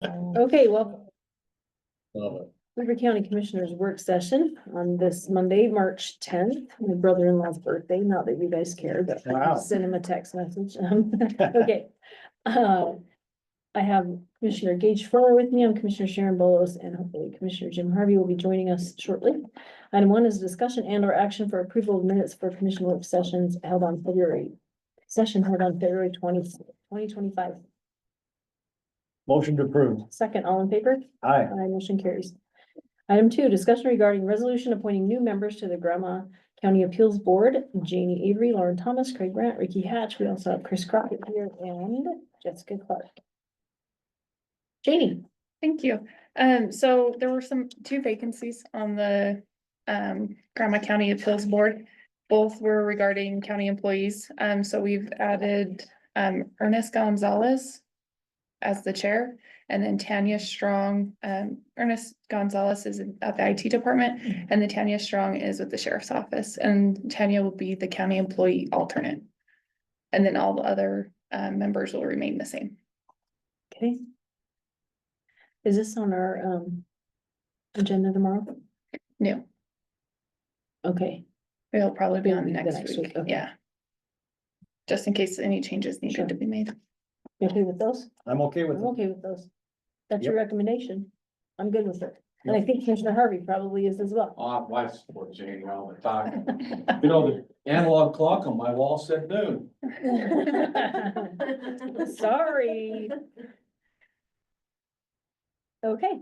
Okay, well, Love it. Weaver County Commissioners Work Session on this Monday, March 10th, my brother-in-law's birthday, not that you guys care, but Wow. send him a text message. Okay. I have Commissioner Gage Fuller with me. I'm Commissioner Sharon Bolos, and hopefully Commissioner Jim Harvey will be joining us shortly. Item 1 is discussion and or action for approval of minutes for commission work sessions held on February 20, 2025. Motion to approve. Second, all in favor? Aye. Aye, motion carries. Item 2, discussion regarding resolution appointing new members to the GRAMA County Appeals Board, Janie Avery, Lauren Thomas, Craig Grant, Ricky Hatch. We also have Chris Crockett here and Jessica Clark. Janie. Thank you. So there were two vacancies on the GRAMA County Appeals Board. Both were regarding county employees. So we've added Ernest Gonzalez as the chair, and then Tanya Strong. Ernest Gonzalez is at the IT department, and then Tanya Strong is with the sheriff's office, and Tanya will be the county employee alternate. And then all the other members will remain the same. Okay. Is this on our agenda tomorrow? No, Okay, it'll probably be It'll on be the next next week. week, okay. Yeah. Just in case any changes Sure. needed to be made. you okay with those? I'm okay with I'm it. okay with those. That's your recommendation. I'm good with it. And I think Commissioner Harvey probably is as well. I support Jane all the time. You know, the analog clock on my wall said noon. Sorry. Okay.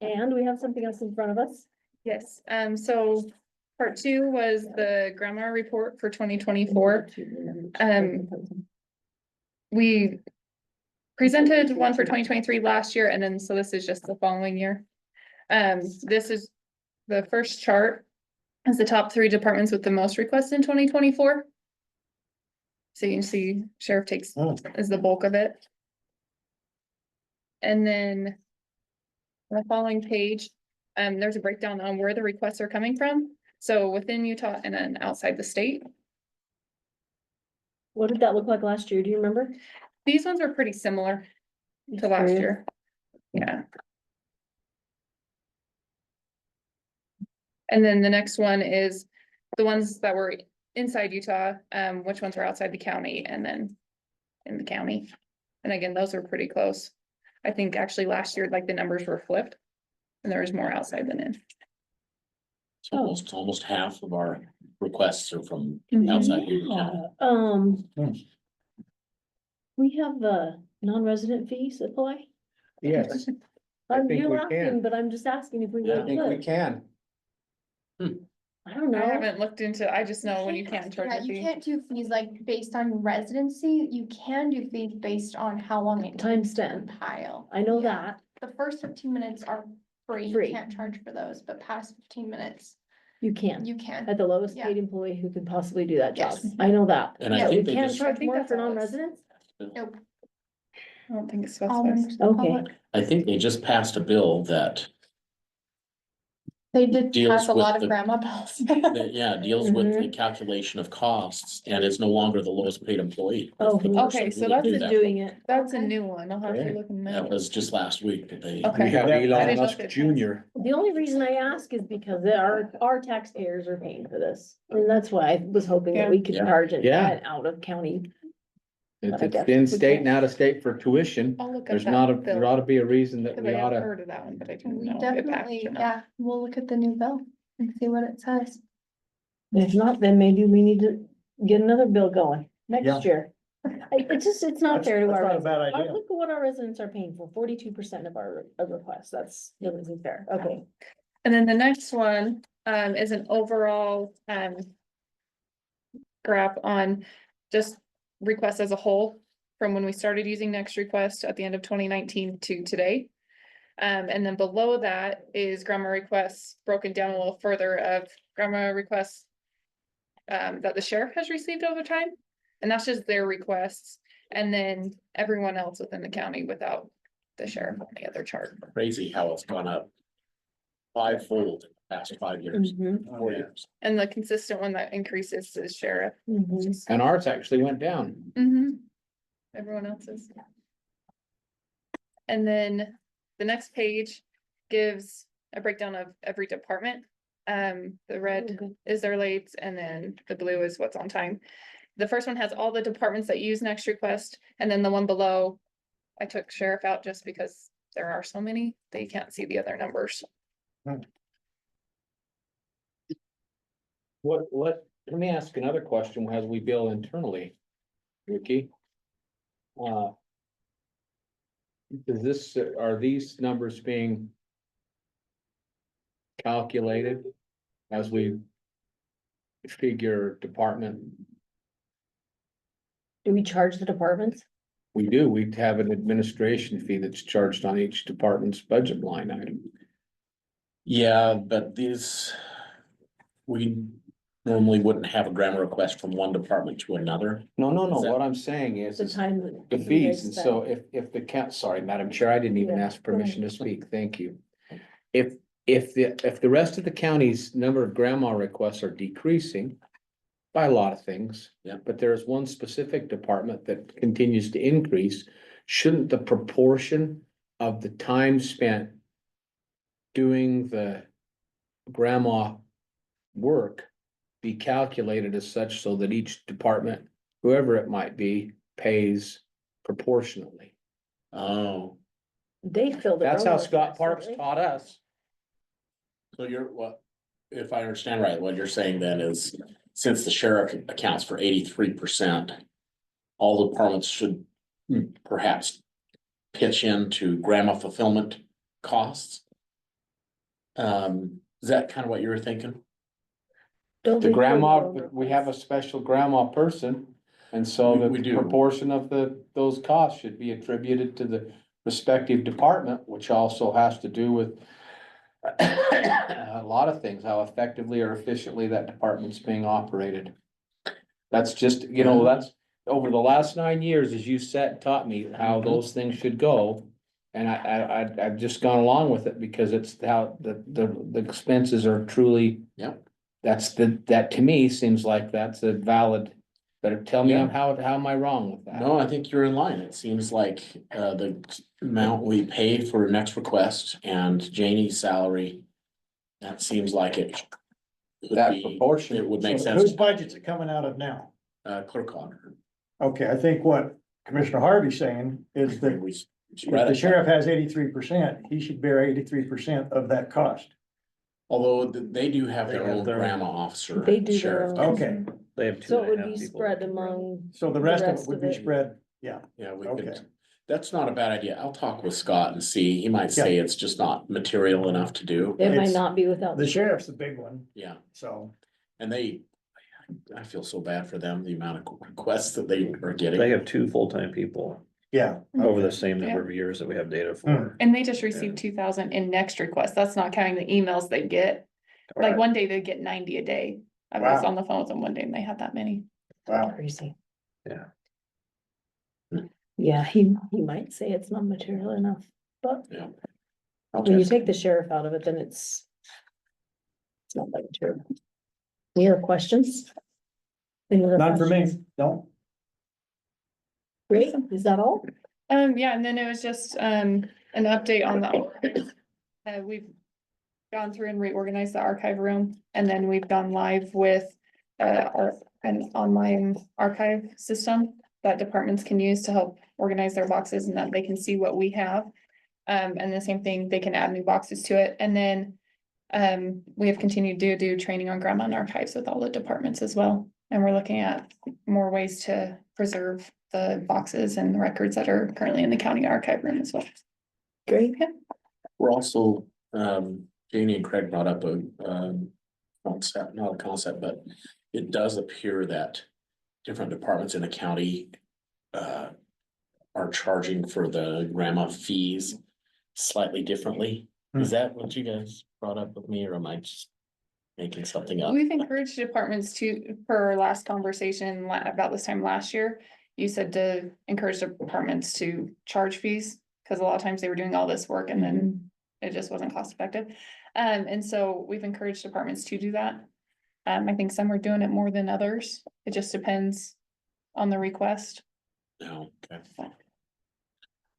And we have something else in front of us. Yes, so part 2 was the GRAMA report for 2024. We presented one for 2023 last year, and then so this is just the following year. This is the first chart is the top 3 departments with the most requests in 2024. So you can see sheriff takes is the bulk of it. And then on the following page, there's a breakdown on where the requests are coming from. So within Utah and then outside the state. What did that look like last year? Do you remember? These ones are pretty similar to last year. Yeah. And then the next one is the ones that were inside Utah, which ones were outside the county and then in the county. And again, those are pretty close. I think actually last year, like the numbers were flipped and there was more outside than in. It's almost half of our requests are from Mhm. outside Union County. We have non-resident fees apply. Yes, I think You're we laughing, can. but I'm just asking if we Yeah, I really I think we could. can. I don't I know. haven't looked into, I just know when you can't charge Yeah, a you fee. can't do fees like based on residency, you can do fees based on how long it Time takes to spent. compile. I know Yeah. that. The first 15 minutes are free, you Free. can't charge for those, but past 15 minutes, You can. you can. At the lowest Yeah. paid employee who can possibly do that job. Yes. I know that. And I Yeah, But we think they can't just, charge I think more that's for all it's- non-residents? Nope. I don't think it's All specified. members of the Okay. public. I think they just passed a bill that, They did Deals pass a with lot of the- grandma bills. that, yeah, deals with Mm-hmm. the calculation of costs and it's no longer the lowest paid employee. Oh, The person okay, who so looked that's through Who's that- doing it? That's a Okay. new one. I'll have to Okay. look in That there. was just last week that they. Okay. We have I Elon didn't know Musk if it Jr. The only reason I ask is because our taxpayers are paying for this. And that's why I was hoping that we could Yeah. charge it Yeah. at out of county. It's I guess in we state can't. and out of state for tuition. I'll look up There's that not bill, there ought to be a reason that 'cause we I ought have to. heard of that one, but I didn't We know if it passed definitely, or not. yeah, we'll look at the new bill and see what it says. If not, then maybe we need to get another bill going Yeah. next year. It's not fair to That's our not a bad residents. idea. Look at what our residents are paying for, 42% of our requests. That isn't fair. Okay. And then the next one, is an overall, graph on just requests as a whole from when we started using Next Request at the end of 2019 to today. And then below that is GRAMA requests broken down a little further of GRAMA requests that the sheriff has received over time. And that's just their requests. And then everyone else within the county without the sheriff on the other chart. Crazy how it's gone up fivefold in the past 5 years, Mhm, 4 years. And the consistent one that increases is sheriff. mhm. And ours actually went down. Mm-hmm. Everyone else's. And then the next page gives a breakdown of every department. The red Okay. is their late, and then the blue is what's on time. The first one has all the departments that use next request, and then the one below, I took sheriff out just because there are so many, that you can't see the other numbers. let me ask another question as we bill internally. Ricky? Are these numbers being calculated as we figure department? Do we charge the departments? We do, we have an administration fee that's charged on each department's budget line item. Yeah, but we normally wouldn't have a grammar request from one department to another. No, Is that- what I'm saying is. The time. that The you fees, guys and spend. so if the sorry, Madam Chair, I didn't even Yeah, ask permission to speak, thank you. If the rest of the county's number of grandma requests are decreasing by a lot of things. Yeah. But there's one specific department that continues to increase, shouldn't the proportion of the time spent doing the grandma work be calculated as such so that each department, whoever it might be, pays proportionately? Oh, They fill their. That's own how Scott requests, Parks don't they? taught us. so if I understand right, what you're saying then is, since the sheriff accounts for 83%, all departments should perhaps pitch into grandma fulfillment costs? Is that kind of what you were thinking? Don't The they fill their grandma, own we have a requests? special grandma person. And so We the do. proportion of those costs should be attributed to the respective department, which also has to do with a lot of things, how effectively or efficiently that department's being operated. That's just, that's over the last 9 years, as you sat and taught me how those things should go. And I've just gone along with it because it's how the expenses are truly. Yep. That to me seems like that's a valid, better tell me, Yeah. how am I wrong with that? No, I think you're in line. It seems like the amount we pay for next request and Janie's salary, that seems like it. would That be- proportion. It would make So sense. whose budget's it coming out of now? Clerk auditor. Okay, I think what Commissioner Harvey's saying is that We if spread the it. sheriff has 83%, he should bear 83% of that cost. Although they do have their They have own their own- grandma officer. They do their sheriff. own. Okay, They have So it would 2.5 be people spread working for them. among. so the rest of it would be it. spread, yeah, Yeah, we okay. could, that's not a bad idea. I'll talk with Scott and see. He might say it's just not material enough to do. It might It's- not be without. The sheriff's the big one, Yeah, so. and I feel so bad for them, the amount of requests that they are They getting. have 2 full-time people Yeah. over the okay. same number of years that we have data for. And they just received 2,000 in next request. That's not counting the emails they get. Like one day they get 90 a day. I was Wow. on the phone with them one day and they had that many. Wow. Crazy. Yeah. Yeah, he might say it's not material enough, but Yeah. when you take the sheriff out of it, then it's not like material. Any other questions? Any other Not for me, questions? no. Great, is that all? Yeah, and then it was just, an update on the. We've gone through and reorganized the archive room, and then we've gone live with, an online archive system that departments can use to help organize their boxes and that they can see what we have. And the same thing, they can add new boxes to it, and then, we have continued to do training on grandma and archives with all the departments as well. And we're looking at more ways to preserve the boxes and records that are currently in the county archive room as well. Great. We're also, Janie and Craig brought up a, concept, not a concept, but it does appear that different departments in the county, are charging for the grandma fees slightly differently. Is that what you guys brought up with me, or am I just making something up? We've encouraged departments to, per our last conversation about this time last year, you said to encourage departments to charge fees, because a lot of times they were doing all this work and then it just wasn't cost effective. And so we've encouraged departments to do that. I think some are doing it more than others. It just depends on the request. No, okay.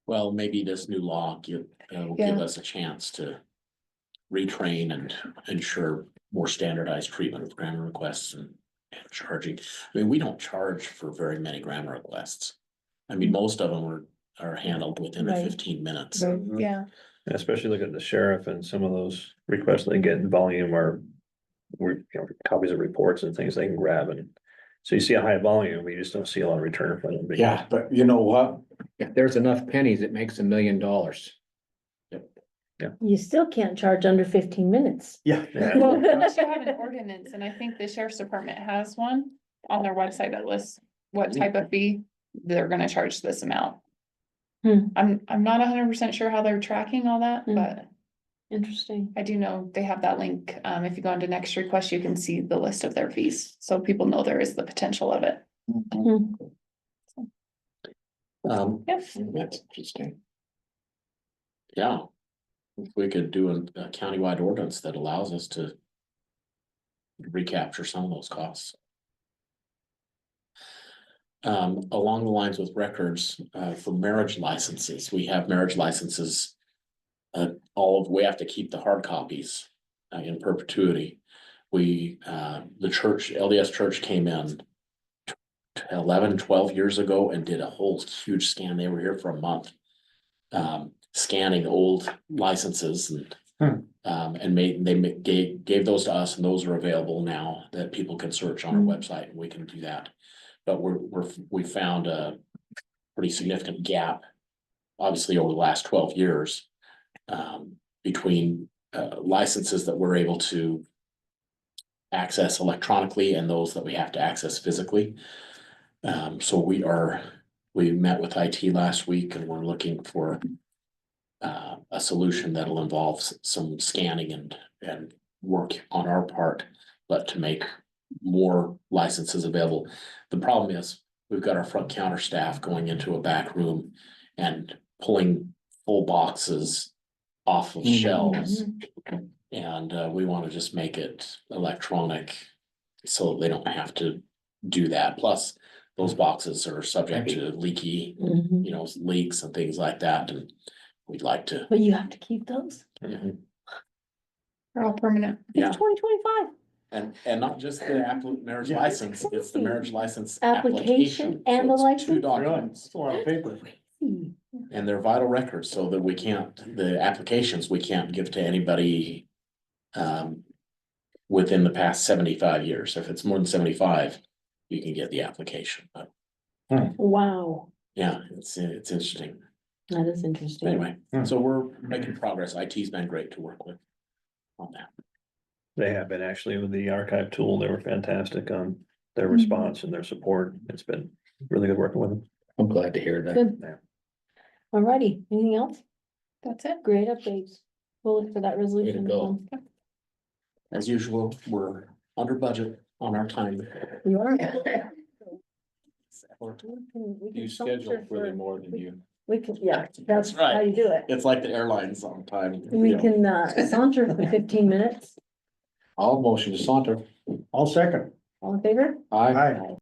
Well, maybe this new law will give us a chance to retrain and ensure more standardized treatment of grammar requests and charging. I mean, we don't charge for very many grammar requests. I mean, most of them are handled within the Right. 15 minutes. Right. Yeah, Especially look at the sheriff and some of those requests they get in volume are. Copies of reports and things they can grab, and so you see a high volume, but you just don't see a lot of return from them. Yeah, but you know what? If there's enough pennies, it makes $1 million. You still can't charge under 15 minutes. Yeah. Yeah. well, unless you have an ordinance, and I think the sheriff's department has one on their website that lists what type of fee they're gonna charge this amount. Hmm. I'm not 100% sure how they're tracking all that, Hmm. but Interesting. I do know they have that link. If you go into next request, you can see the list of their fees, so people know there is the potential of it. Yes. That's interesting. Yeah. If we could do a countywide ordinance that allows us to recapture some of those costs. Along the lines with records, for marriage licenses, we have marriage licenses. We have to keep the hard copies in perpetuity. The church, LDS Church came in 11, 12 years ago and did a whole huge scan. They were here for a month. Scanning old licenses and gave those to us, and those are available now that people can search on our website, and we can do that. But we found a pretty significant gap, obviously over the last 12 years, between licenses that we're able to access electronically and those that we have to access physically. So we met with IT last week, and we're looking for a solution that'll involve some scanning and work on our part, but to make more licenses available. The problem is we've got our front counter staff going into a back room and pulling full boxes off of shelves. And we want to just make it electronic so they don't have to do that. Plus, those boxes are subject to leaky, leaks and things like that. And we'd like to. But you have to keep those. They're all permanent. Yeah. It's 2025. And not just the marriage license, it's the marriage license Application application. and So the it's two license? documents. It's a lot of paper. And they're vital records, so that the applications, we can't give to anybody. Within the past 75 years. If it's more than 75, you can get the application, but Wow, yeah, it's interesting. that is interesting. Anyway, so we're making progress. IT's been great to work with on that. They have been actually with the archive tool. They were fantastic on their response and their support. It's been really good working with them. I'm glad to hear that. Good. Yeah. Alrighty, anything else? That's it. Great updates. We'll look for that resolution. go. As usual, we're under budget on our time. You are. You schedule really more than you. We can, yeah, that's right. how you do it. It's like the airlines on time. We can saunter for 15 minutes. I'll motion to saunter. I'll second. All in favor? Aye.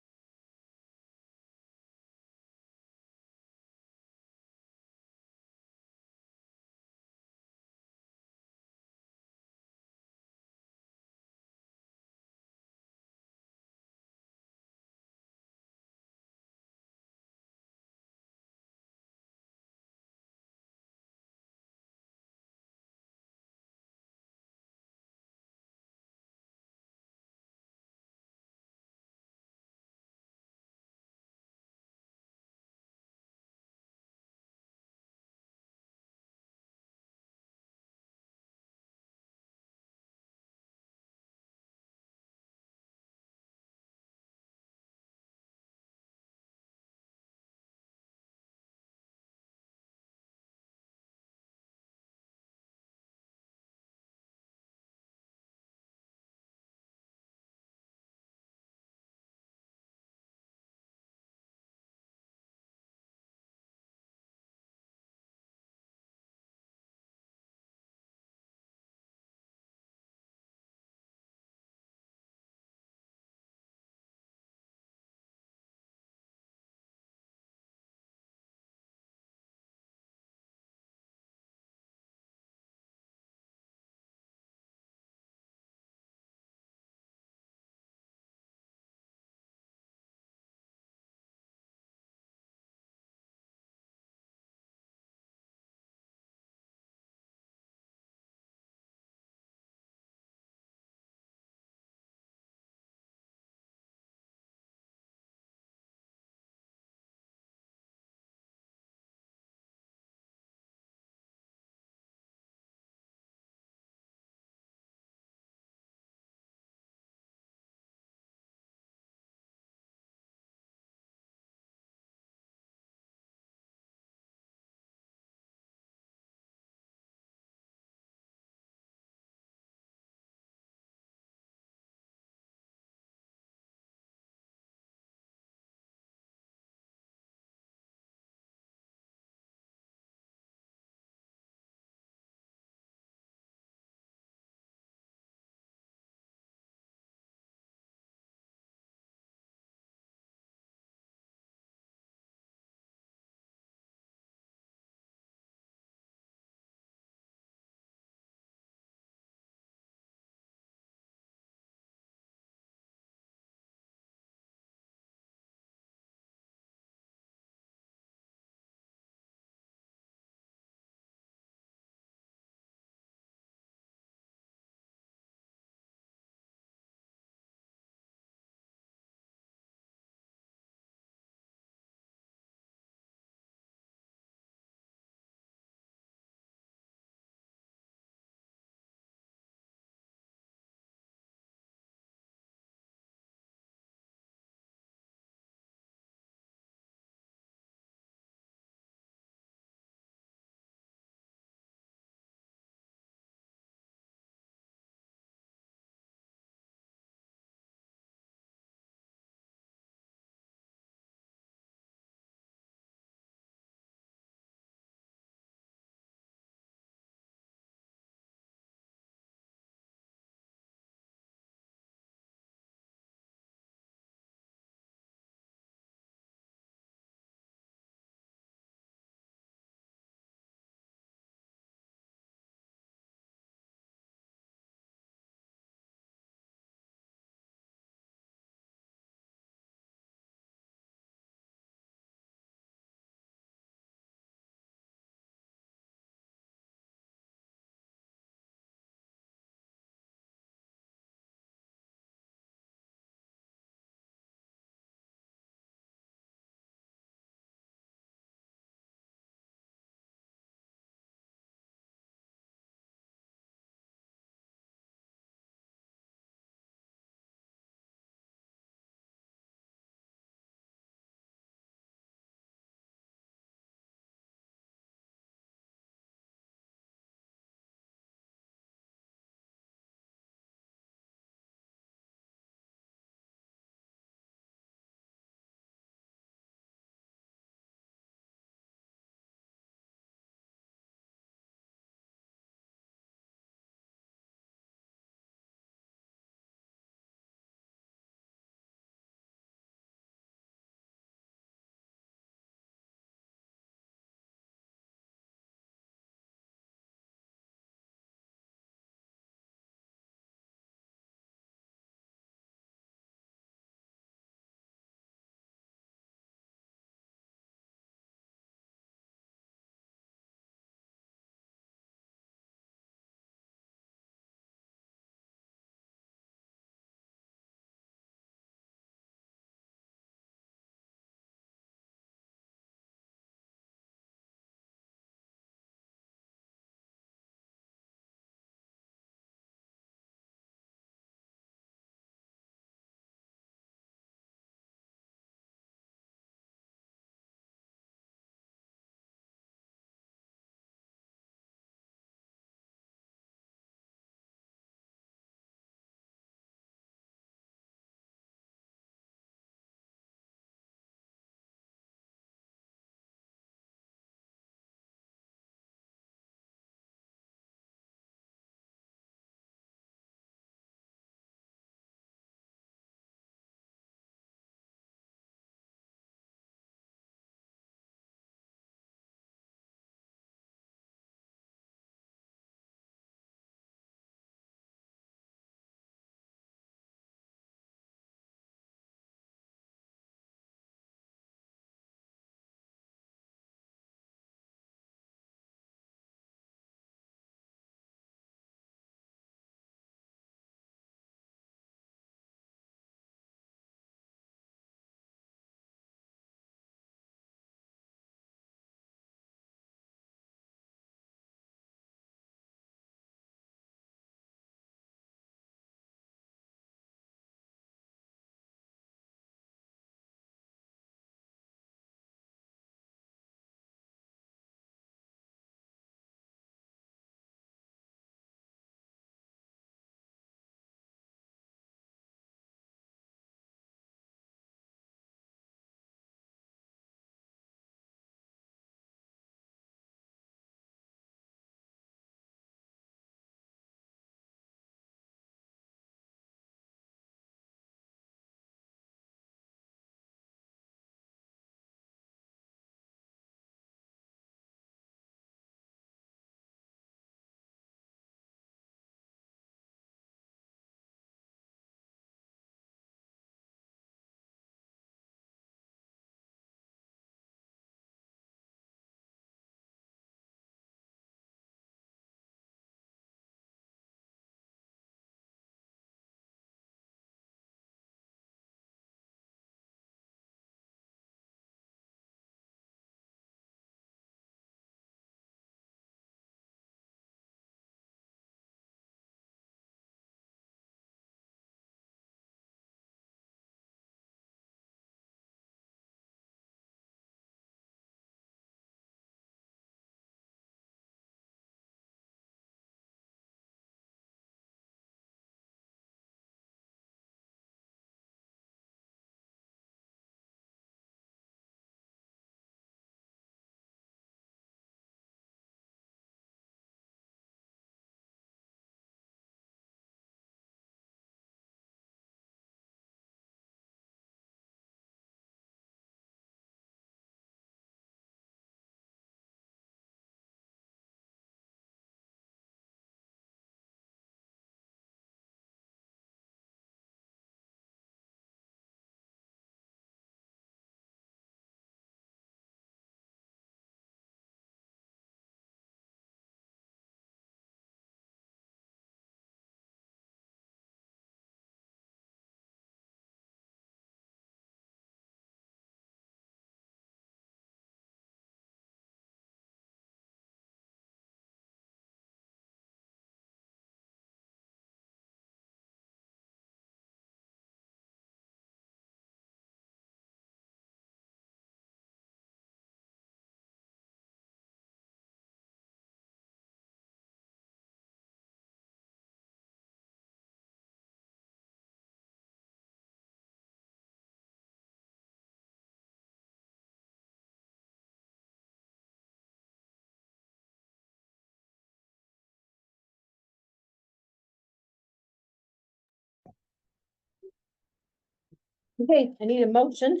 Okay, I need a motion.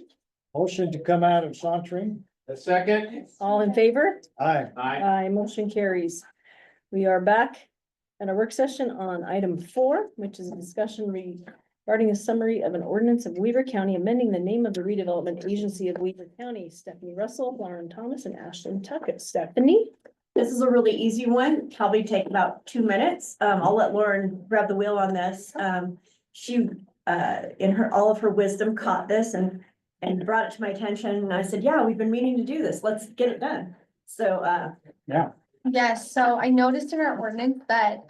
Motion to come out of sauntering. A second? All in favor? Aye. Aye, motion carries. We are back at a work session on item 4, which is a discussion regarding a summary of an ordinance of Weaver County amending the name of the redevelopment agency of Weaver County. Stephanie Russell, Lauren Thomas, and Ashlyn Tuckett. Stephanie? This is a really easy one, probably take about 2 minutes. I'll let Lauren grab the wheel on this. She, in all of her wisdom, caught this and brought it to my attention. And I said, yeah, we've been meaning to do this. Let's get it done. So, Yeah. Yes, so I noticed in our ordinance that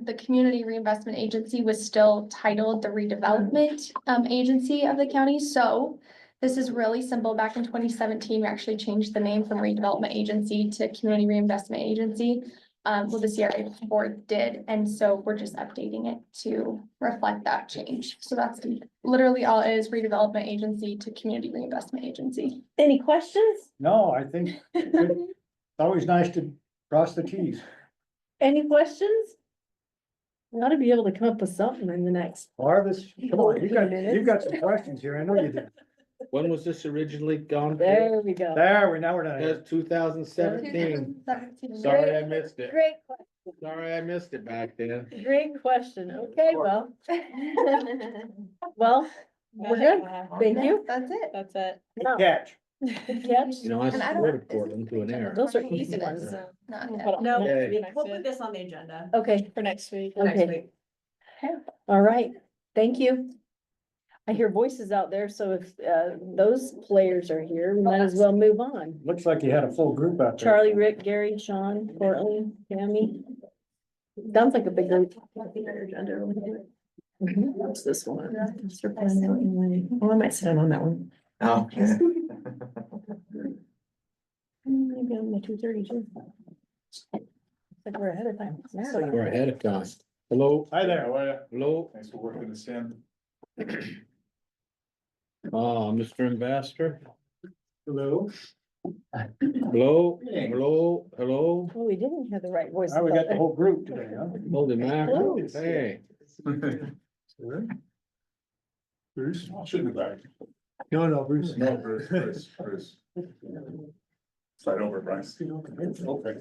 the Community Reinvestment Agency was still titled the Redevelopment Agency of the county, so this is really simple. Back in 2017, we actually changed the name from Redevelopment Agency to Community Reinvestment Agency. Well, the CRA board did, and so we're just updating it to reflect that change. So that's literally all it is, Redevelopment Agency to Community Reinvestment Agency. Any questions? No, I think it's always nice to cross the Ts. Any questions? We ought to be able to come up with something in the next. Harvest, come on, you've got some questions here. I know you do. When was this originally gone? for? There we go. Now we're done. That's 2017. 2017. Sorry, I missed it. Great, Sorry, I missed it back then. great question. Okay, well. Well, we're good. Thank you. That's it. That's it. Good catch. Good catch. You know, I And I don't- supported Portland to an air. Those are easy ones. Not yet. no, Okay. we'll put this on the agenda Okay, For next week. for next Okay. week. all right. Thank you. I hear voices out there, so if those players are here, we might as well move on. Looks like you had a full group out there. Charlie, Rick, Gary, Sean, Courtney, Tammy. Sounds like a big group. What's this one? Well, I might sit in on that one. Oh. Maybe on the 2:30 too. Like we're ahead of time. We're ahead of time. Hello, Hi there. hello, Thanks for working this in. Mr. Ambassador. Hello. Hello, hello, hello. Well, we didn't have the right voice. Now we got the whole group today, huh? Holy mackerel, hey. Bruce, shouldn't have back. No, Bruce. No, Bruce. Slide over, Bryce. Okay.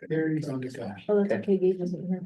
There he's on the go. Oh, that's okay, Gage isn't here.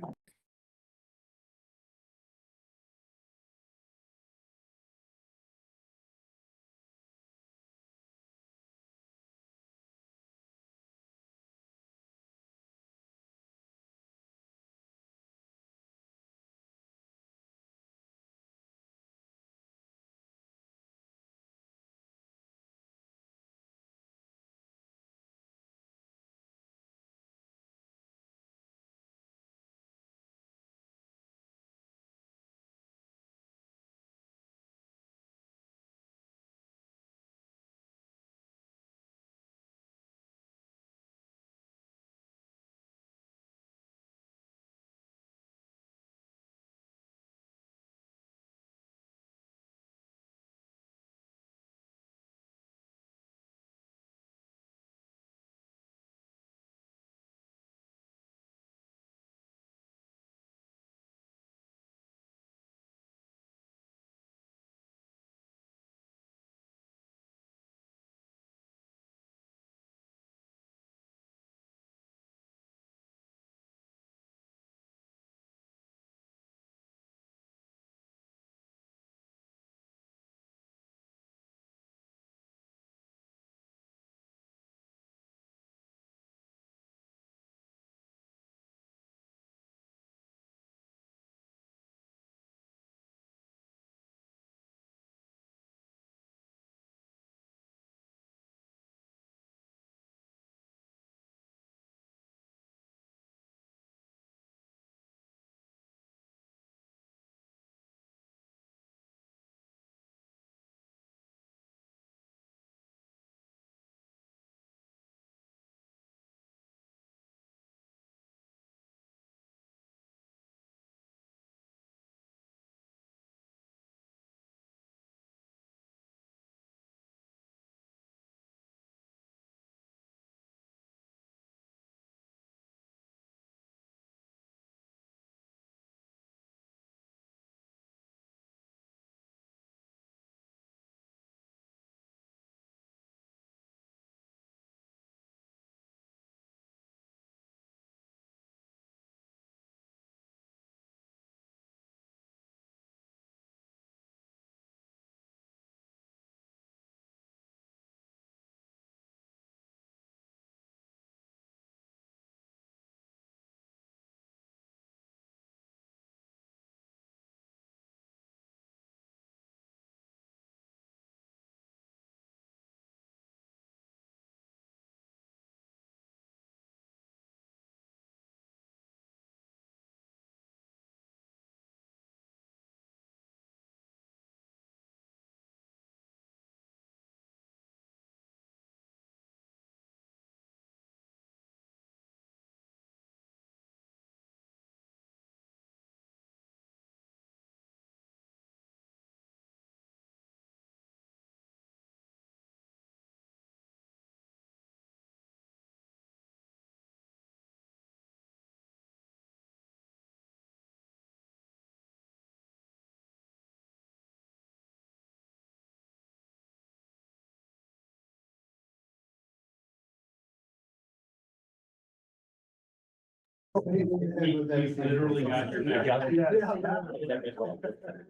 Literally got your back.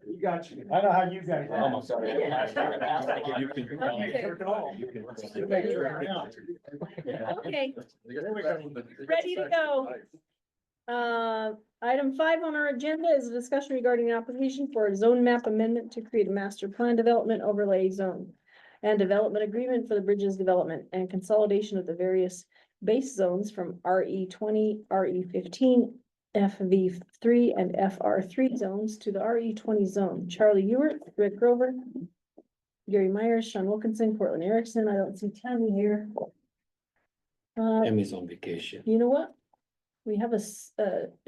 You got you. I know how you guys. Almost. Okay. Okay, ready to go. Item 5 on our agenda is a discussion regarding an application for a zone map amendment to create a master plan development overlay zone and development agreement for the bridges development and consolidation of the various base zones from RE20, RE15, FV3, and FR3 zones to the RE20 zone. Charlie Ewert, Rick Grover, Gary Myers, Sean Wilkinson, Cortland Erickson. I don't see Tammy here. Emmy's on vacation. You know what? We have a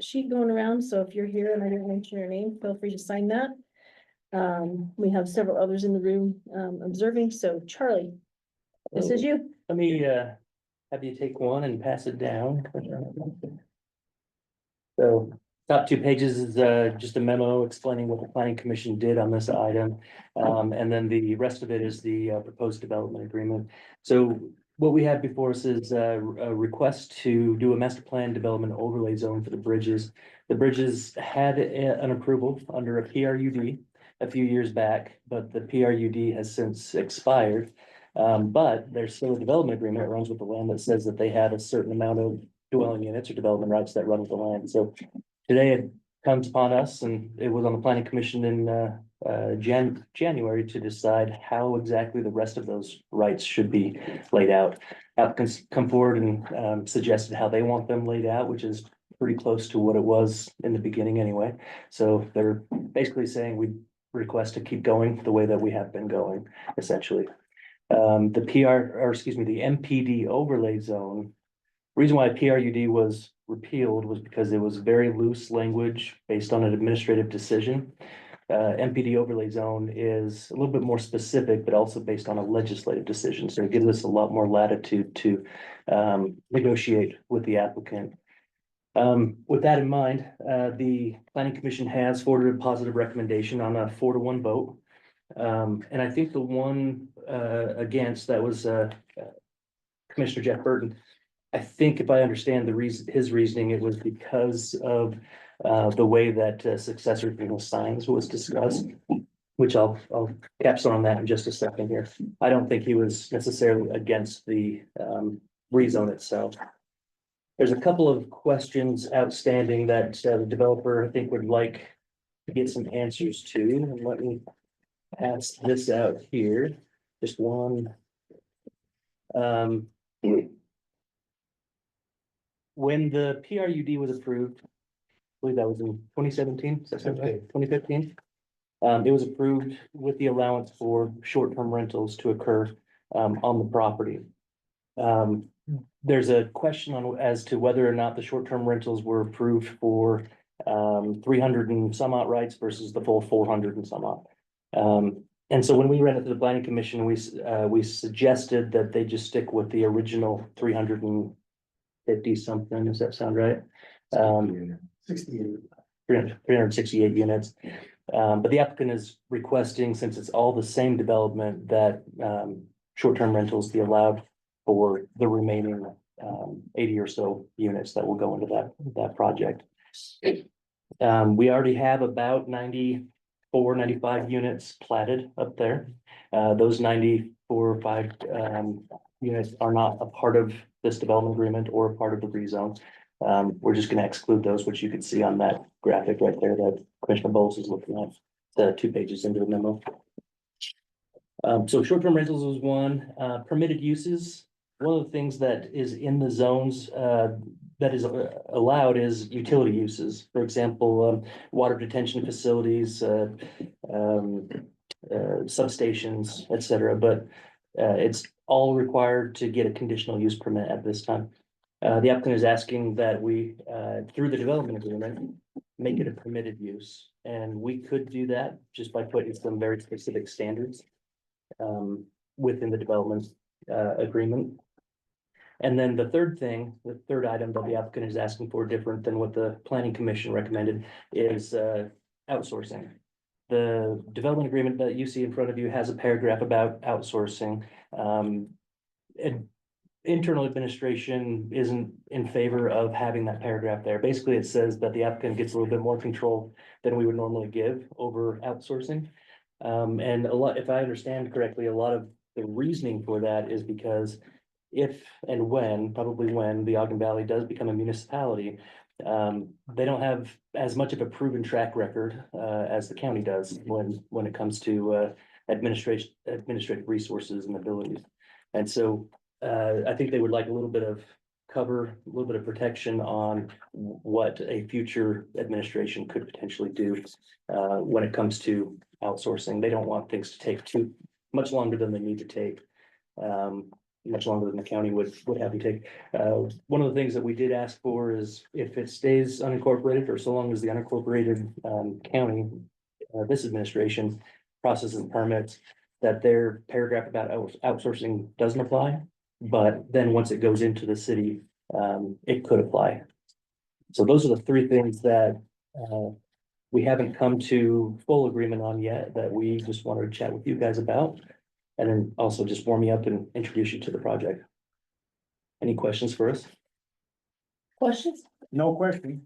sheet going around, so if you're here and I didn't mention your name, feel free to sign that. We have several others in the room, observing, so Charlie, this is you. Let me, have you take one and pass it down. So, top 2 pages is, just a memo explaining what the planning commission did on this item. And then the rest of it is the, proposed development agreement. So what we have before us is a request to do a master plan development overlay zone for the bridges. The bridges had an approval under a PRUD a few years back, but the PRUD has since expired. But there's still a development agreement that runs with the land that says that they have a certain amount of dwelling units or development rights that run with the land. So today it comes upon us, and it was on the planning commission in January to decide how exactly the rest of those rights should be laid out. Applicants come forward and suggested how they want them laid out, which is pretty close to what it was in the beginning anyway. So they're basically saying we request to keep going the way that we have been going, essentially. The the MPD overlay zone. Reason why PRUD was repealed was because it was very loose language based on an administrative decision. MPD overlay zone is a little bit more specific, but also based on a legislative decision. So it gives us a lot more latitude to negotiate with the applicant. With that in mind, the planning commission has forwarded a positive recommendation on a 4-1 vote. And I think the one against that was Commissioner Jeff Burton. I think if I understand his reasoning, it was because of the way that successor signs was discussed, which I'll capstone on that in just a second here. I don't think he was necessarily against the rezone itself. There's a couple of questions outstanding that the developer, I think, would like to get some answers to, and let me pass this out here. Just one. When the PRUD was approved, I believe that was in 2017, 2015. It was approved with the allowance for short-term rentals to occur on the property. There's a question as to whether or not the short-term rentals were approved for 300 and some odd rights versus the full 400 and some odd. And so when we ran it to the planning commission, we suggested that they just stick with the original 350 something. Does that sound right? 68. 368 units. But the applicant is requesting, since it's all the same development, that short-term rentals be allowed for the remaining 80 or so units that will go into that project. We already have about 94, 95 units platted up there. Those 94 or 5 units are not a part of this development agreement or a part of the rezone. We're just going to exclude those, which you can see on that graphic right there that Commissioner Bowles is looking at, the 2 pages into the memo. So short-term rentals was one. Permitted uses. One of the things that is in the zones that is allowed is utility uses. For example, water detention facilities, substations, etc. But it's all required to get a conditional use permit at this time. The applicant is asking that we, through the development agreement, make it a permitted use. And we could do that just by putting some very specific standards within the development agreement. And then the third item that the applicant is asking for, different than what the planning commission recommended, is outsourcing. The development agreement that you see in front of you has a paragraph about outsourcing. Internal administration isn't in favor of having that paragraph there. Basically, it says that the applicant gets a little bit more control than we would normally give over outsourcing. And if I understand correctly, a lot of the reasoning for that is because if and when, probably when the Ogden Valley does become a municipality, they don't have as much of a proven track record as the county does when it comes to administrative resources and abilities. And so I think they would like a little bit of cover, a little bit of protection on what a future administration could potentially do when it comes to outsourcing. They don't want things to take too much longer than they need to take. Much longer than the county would have to take. One of the things that we did ask for is if it stays unincorporated, or so long as the unincorporated county, this administration processes permits, that their paragraph about outsourcing doesn't apply. But then once it goes into the city, it could apply. So those are the 3 things that we haven't come to full agreement on yet, that we just wanted to chat with you guys about. And then also just warm you up and introduce you to the project. Any questions for us? Questions? No question.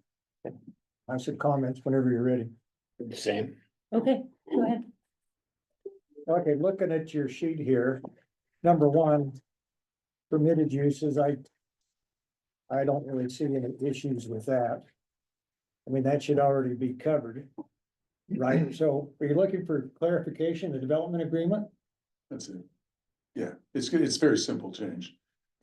I said comments whenever you're ready. Same. Okay, go ahead. Okay, looking at your sheet here, number one, permitted uses, I don't really see any issues with that. I mean, that should already be covered, right? So are you looking for clarification, the development agreement? That's it. Yeah, it's good. It's very simple change.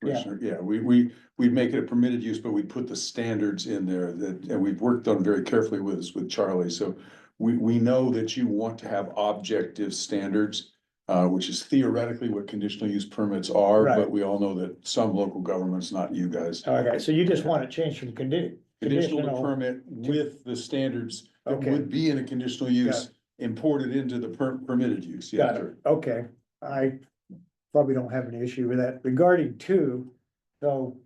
Yeah. Commissioner, yeah, we'd make it a permitted use, but we'd put the standards in there that, and we've worked on very carefully with Charlie, so. We know that you want to have objective standards, which is theoretically what conditional use permits are, Right. but we all know that some local governments, not you guys. Okay, so you just want to change from Conditional to conditional, permit with the standards that Okay. would be in a conditional use imported into the permitted use. Yeah, got it, okay, I probably don't have an issue with that. Regarding two, so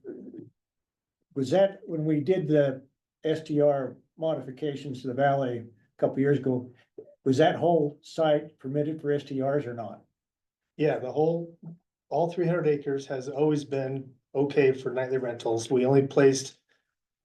was that when we did the STR modifications to the valley a couple years ago, was that whole site permitted for STRs or not? Yeah, all 300 acres has always been okay for nightly rentals. We only placed,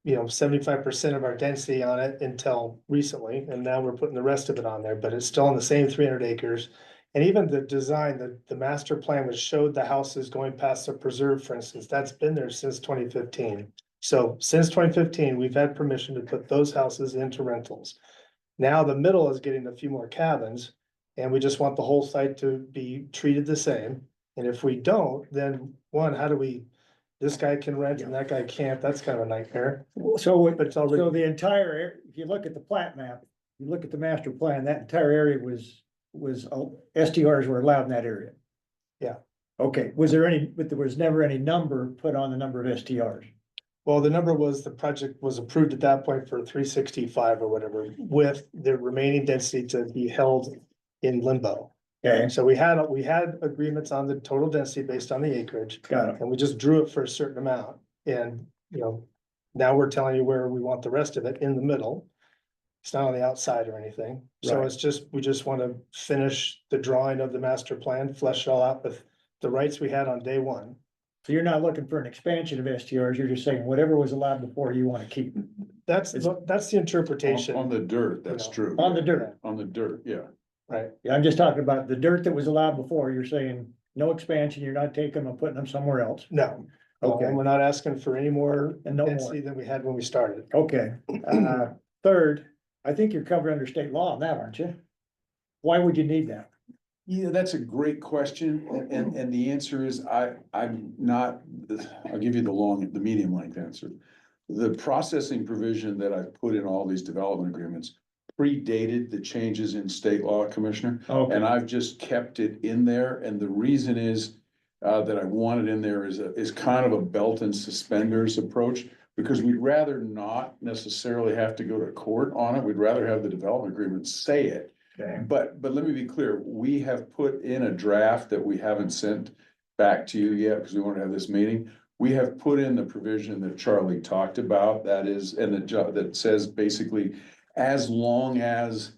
75% of our density on it until recently, and now we're putting the rest of it on there, but it's still on the same 300 acres. And even the design, the master plan which showed the houses going past the preserve, for instance, that's been there since 2015. So since 2015, we've had permission to put those houses into rentals. Now the middle is getting a few more cabins, and we just want the whole site to be treated the same. And if we don't, then how do we, this guy can rent and that guy can't, that's kind of a nightmare. So, But it's already, so the entire, if you look at the plat map, you look at the master plan, that entire area was, STRs were allowed in that area. Yeah. Okay, but there was never any number put on the number of STRs. well, the number was, the project was approved at that point for 365 or whatever, with the remaining density to be held in limbo. Okay, So we had agreements on the total density based on the acreage, got it. and we just drew it for a certain amount. And, now we're telling you where we want the rest of it in the middle. It's not on the outside or anything. So Right. it's just, we just want to finish the drawing of the master plan, flesh it all out with the rights we had on day one. So you're not looking for an expansion of STRs, you're just saying whatever was allowed before you want to keep That's the interpretation. On the dirt, that's You know, true. on the dirt. On the dirt, yeah. Right. Yeah, I'm just talking about the dirt that was allowed before, you're saying no expansion, you're not taking them and putting them somewhere else. No. Okay. And we're not asking for any more And no more. density than we had when we started. Okay, third, I think you're covered under state law on that, aren't you? Why would you need that? Yeah, that's a great question, and the answer is, I'm not, I'll give you the medium length answer. The processing provision that I've put in all these development agreements predated the changes in state law, Commissioner. Okay, And I've just kept it in there, and the reason is, that I want it in there is kind of a belt and suspenders approach. Because we'd rather not necessarily have to go to court on it, we'd rather have the development agreement say it. okay, But let me be clear, we have put in a draft that we haven't sent back to you yet, because we want to have this meeting. We have put in the provision that Charlie talked about, that is, and that says basically, as long as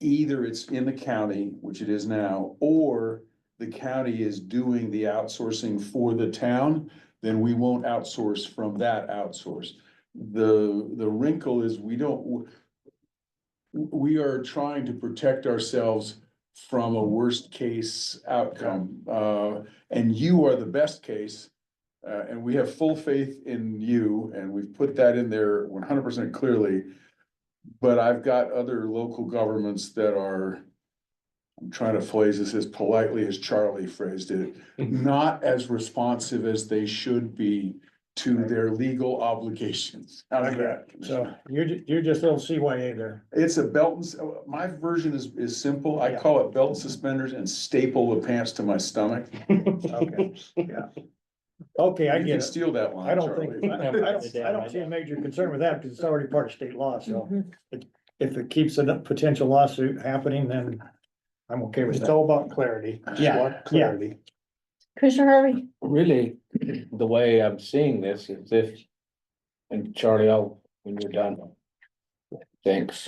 either it's in the county, which it is now, or the county is doing the outsourcing for the town, then we won't outsource from that outsource. The wrinkle is we are trying to protect ourselves from a worst case outcome. And you are the best case. And we have full faith in you, and we've put that in there 100% clearly. But I've got other local governments that are, I'm trying to phrase this as politely as Charlie phrased it, not as responsive as they should be to their legal obligations. How's that? so you're just a little CYA there. It's a belt and, my version is simple. I Yeah. call it belt and suspenders and staple the pants to my stomach. Okay, yeah. Okay, I You get can it. steal that one. I don't think, Charlie. I don't see a major concern with that because it's already part of state law, so Mhm. if it keeps a potential lawsuit happening, then I'm okay with It's that. all about clarity. Just Yeah, want clarity. Commissioner Harvey? Really, the way I'm seeing this is if, and Charlie, when you're done. Thanks.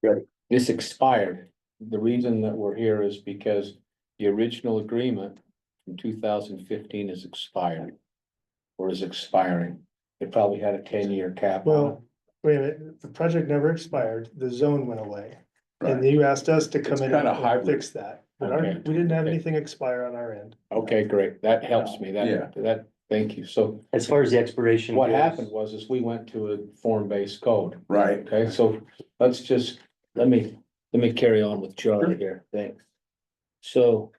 Good. This expired. The reason that we're here is because the original agreement from 2015 is expired. Or is expiring. It probably had a 10-year cap on it. Well, wait a minute, the project never expired, the zone went away. And Right. you asked us to come It's in kinda and hybrid. fix that. But Okay. we didn't have Okay. anything expire on our end. Okay, great. That helps me. Yeah. That, thank you. So As far as the expiration. what goes- happened was is we went to a form-based code. Right. Okay, so let's just, let me carry on with Charlie here. Thanks. So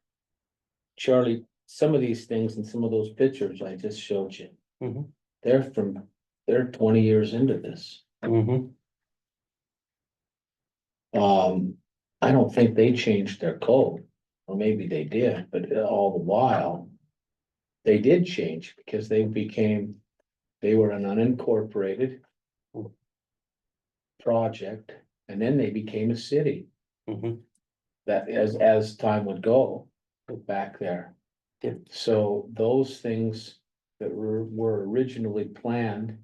Charlie, some of these things and some of those pictures I just showed you. Mhm. They're 20 years into this. Mhm. I don't think they changed their code, or maybe they did, but all the while. They did change because they were an unincorporated. Project, and then they became a city. Mhm. That as time would go back there. Yep. So those things that were originally planned.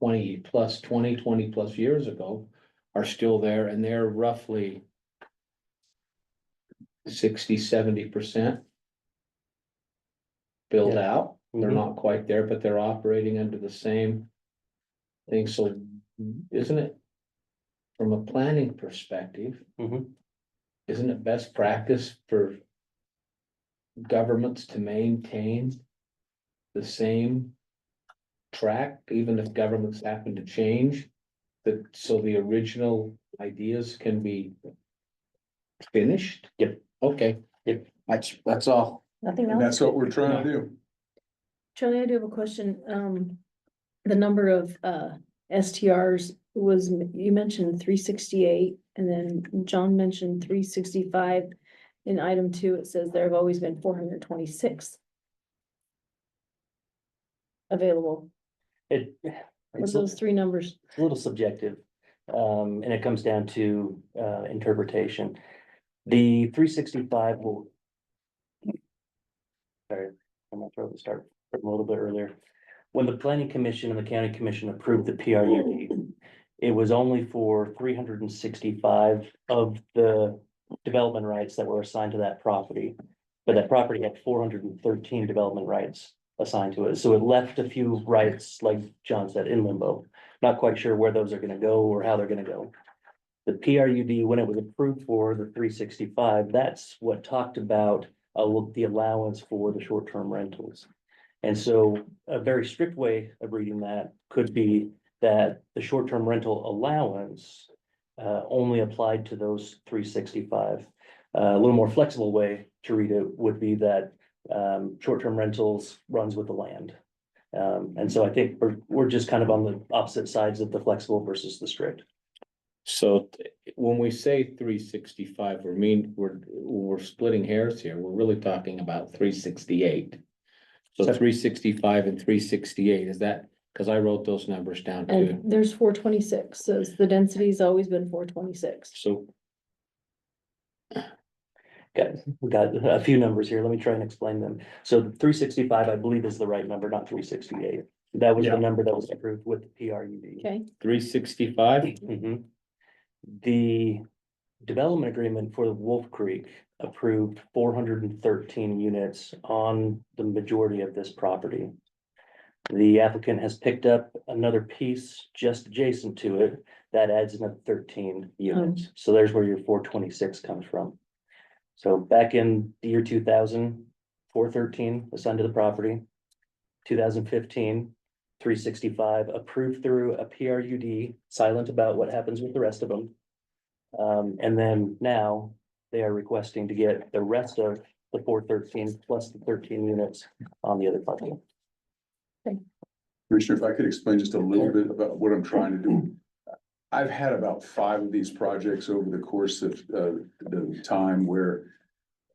20 plus years ago are still there, and they're roughly 60-70% built Yeah. out. They're Mhm. not quite there, but they're operating under the same thing. So isn't it, from a planning perspective, Mhm. isn't it best practice for governments to maintain the same track, even if governments happen to change? That, so the original ideas can be finished? Yep. Okay. Yep. That's all. Nothing And else? that's what we're trying to do. Charlie, I do have a question. The number of, STRs was, you mentioned 368, and then John mentioned 365. In item 2, it says there have always been 426 available. It, What are it's those three numbers? a little subjective, and it comes down to, interpretation. The 365 will. Sorry, I'm gonna throw the start from a little bit earlier. When the planning commission and the county commission approved the PRUD, it was only for 365 of the development rights that were assigned to that property. But that property had 413 development rights assigned to it, so it left a few rights, like John said, in limbo. Not quite sure where those are gonna go or how they're gonna go. The PRUD, when it was approved for the 365, that's what talked about the allowance for the short-term rentals. And so a very strict way of reading that could be that the short-term rental allowance only applied to those 365. A little more flexible way to read it would be that short-term rentals runs with the land. And so I think we're just kind of on the opposite sides of the flexible versus the strict. So when we say 365, we're splitting hairs here. We're really talking about 368. So 365 and 368, is that, because I wrote those numbers down too. And there's 426, so the density's always been 426. So We got a few numbers here. Let me try and explain them. So 365, I believe, is the right number, not 368. That was the Yeah. number that was approved with the PRUD. Okay, 365, Mhm. The development agreement for the Wolf Creek approved 413 units on the majority of this property. The applicant has picked up another piece just adjacent to it that adds another 13 units. So there's where your 426 comes from. So back in the year 2000, 413 assigned to the property. 2015, 365 approved through a PRUD, silent about what happens with the rest of them. And then now they are requesting to get the rest of the 413 plus the 13 units on the other property. Commissioner, if I could explain just a little bit about what I'm trying to do. I've had about 5 of these projects over the course of the time where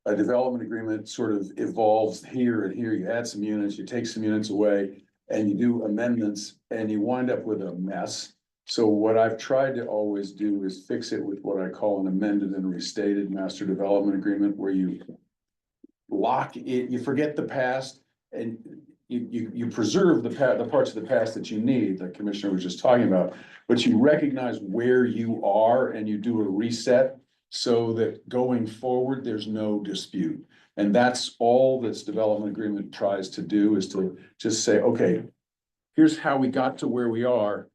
a development agreement sort of evolves here and here. You add some units, you take some units away, and you do amendments, and you wind up with a mess. So what I've tried to always do is fix it with what I call an amended and restated master development agreement, where you lock it, you forget the past, and you preserve the parts of the past that you need, like Commissioner was just talking about, but you recognize where you are and you do a reset. so that going forward, there's no dispute. And that's all this development agreement tries to do, is to just say, okay, here's how we got to where we are.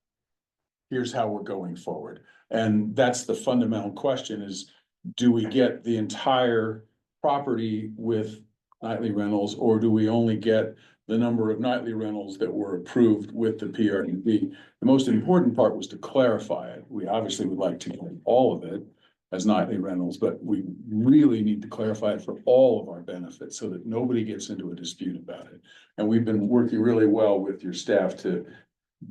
Here's how we're going forward. And that's the fundamental question is, do we get the entire property with nightly rentals, or do we only get the number of nightly rentals that were approved with the PRUD? The most important part was to clarify it. We obviously would like to get all of it as nightly rentals, but we really need to clarify it for all of our benefits so that nobody gets into a dispute about it. And we've been working really well with your staff to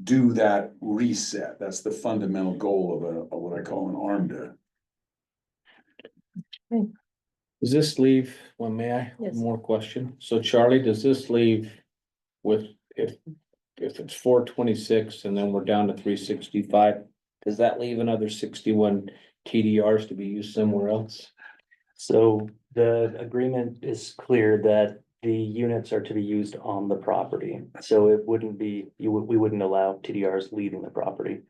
do that reset. That's the fundamental goal of what I call an ARMDA. Does this leave, well, may I, Yes. one more question? So Charlie, does this leave with, if it's 426 and then we're down to 365, does that leave another 61 TDRs to be used somewhere else? So the agreement is clear that the units are to be used on the property. So it wouldn't be, we wouldn't allow TDRs leaving the property.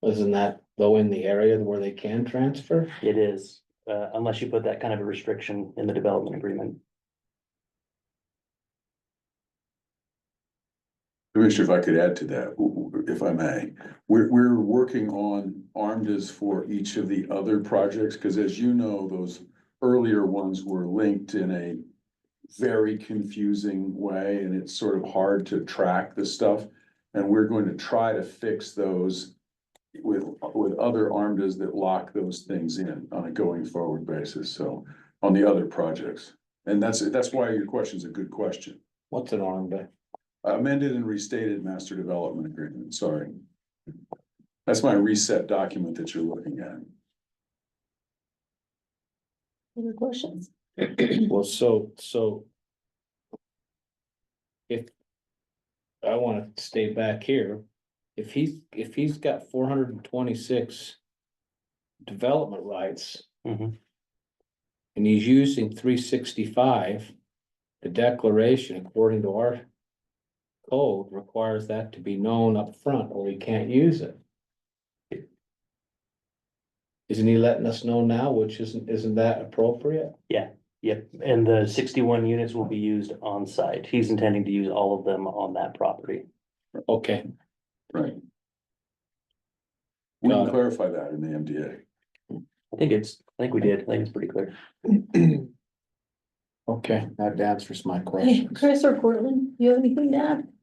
Isn't that though in the area where they can transfer? It is, unless you put that kind of a restriction in the development agreement. Commissioner, if I could add to that, if I may, we're working on ARMDAs for each of the other projects, because as you know, those earlier ones were linked in a very confusing way, and it's sort of hard to track the stuff. And we're going to try to fix those with other ARMDAs that lock those things in on a going forward basis, so on the other projects. And that's why your question is a good question. What's an ARMDA? Amended and restated master development agreement, sorry. That's my reset document that you're looking at. Other questions? Well, so. If. I wanna stay back here, if he's got 426. Development rights. Mhm. And he's using 365. The declaration, according to our. Code requires that to be known up front, or he can't use it. Isn't he letting us know now, which isn't that appropriate? Yep, and the 61 units will be used on site. He's intending to use all of them on that property. Okay, Right. We Got can it. clarify that in the MDA. I think we did. I think it's pretty clear. okay, that answers my Hey, questions. Chris or Cortland, you have anything to add?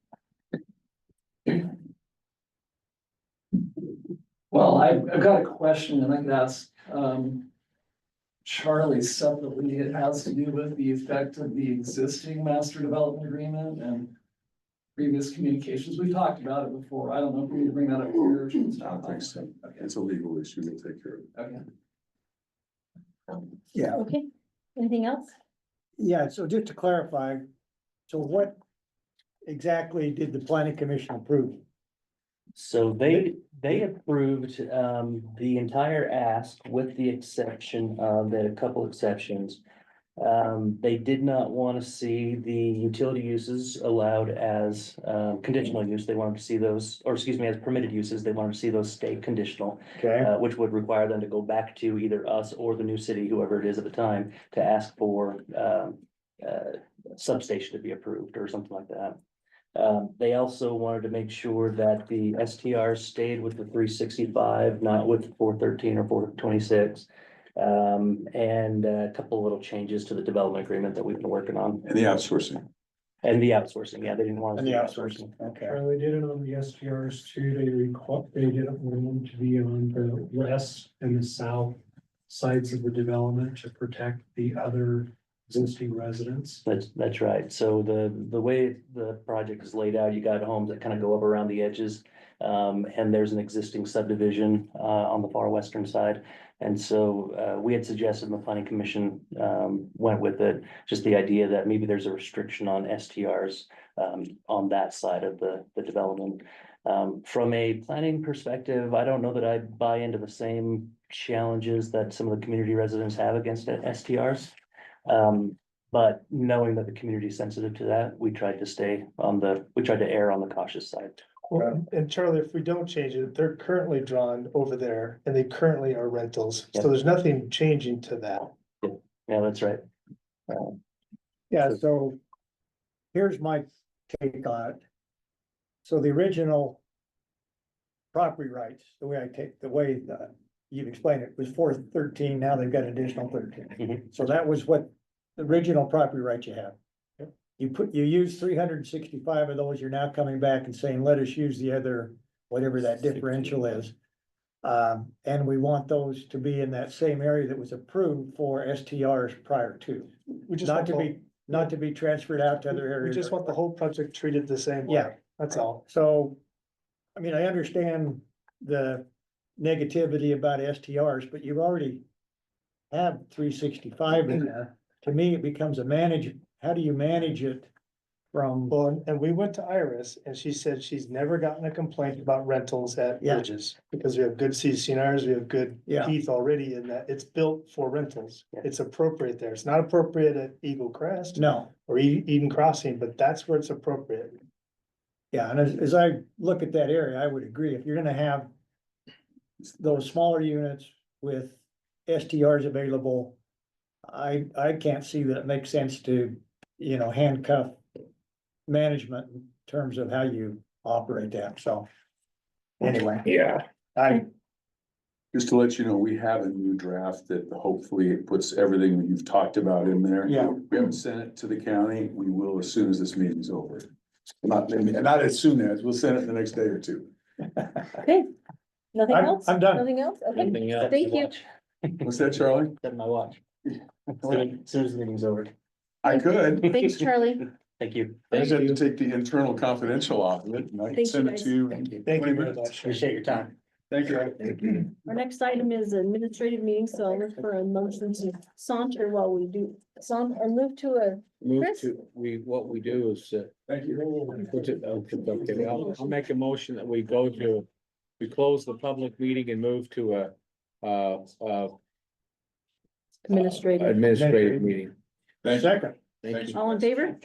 Well, I've got a question and I could ask, Charlie separately. It has to do with the effect of the existing master development agreement and previous communications. We've talked about it before. I don't know if we need to bring that up here or should we I stop? don't think so. Okay, It's a legal issue, we'll take care of it. okay. Yeah, Okay, anything else? yeah, so just to clarify, so what exactly did the planning commission approve? So they approved the entire ask with the exception of, they had a couple exceptions. They did not want to see the utility uses allowed as conditional use. They wanted to see those, or excuse me, as permitted uses. They wanted to see those stay conditional, Okay, which would require them to go back to either us or the new city, whoever it is at the time, to ask for substation to be approved or something like that. They also wanted to make sure that the STRs stayed with the 365, not with 413 or 426. And a couple little changes to the development agreement that we've been working on. And the outsourcing. And the outsourcing, yeah, they didn't want. and the outsourcing, okay. They did it on the STRs too. They didn't want them to be on the west and the south sides of the development to protect the other existing residents. That's right. So the way the project is laid out, you got homes that kind of go up around the edges. And there's an existing subdivision on the far western side. And so we had suggested, and the planning commission went with it, just the idea that maybe there's a restriction on STRs on that side of the development. From a planning perspective, I don't know that I buy into the same challenges that some of the community residents have against STRs. But knowing that the community is sensitive to that, we tried to err on the cautious side. Well, and Charlie, if we don't change it, they're currently drawn over there and they currently are rentals. So Yep. there's nothing changing to that. Yeah, that's right. Yeah, so here's my take on it. So the original property rights, the way that you've explained it, was 413. Now they've got additional 13. Mhm. So that was what the original property right you have. You use 365 of those, you're now coming back and saying, let us use the other, whatever that differential is. And we want those to be in that same area that was approved for STRs prior to, We just not want to the, be, not to be transferred out to other we areas. just want the whole project treated the same way. Yeah. That's all. So, I mean, I understand the negativity about STRs, but you already have 365 in there. To me, it becomes how do you manage it from, Well, and we went to Iris and she said she's never gotten a complaint about rentals at Yeah. Bridges. Because we have good CCNRs, we have good Yeah. Heath already in that it's built for rentals. Yeah. It's appropriate there. It's not appropriate at Eagle Crest no. or Eden Crossing, but that's where it's appropriate. Yeah, and as I look at that area, I would agree, if you're gonna have those smaller units with STRs available, I can't see that it makes sense to, handcuff management in terms of how you operate that, so. Anyway, Yeah. Just to let you know, we have a new draft that hopefully it puts everything that you've talked about in there. Yeah. We haven't sent it to the county. We will as soon as this meeting's over. Not as soon as, we'll send it the next day or two. Okay, nothing I'm- else? I'm done. Nothing else? Okay, Anything else? thank you. What's that, Charlie? Set my watch. As soon as the meeting's over. I could. Thanks, Charlie. Thank you. I just have to take the internal confidential off of it and I can Thank you, send it guys. to you. Thank you. Thank you 20 very minutes. much. Appreciate your time. Thank you. Our next item is administrative meeting, so I'll look for a motion to saunter while we do, or move to a, Chris? What we do is, Thank you. okay, I'll make a motion that we close the public meeting and move to a administrative. administrative meeting. second. Thank you. All in favor?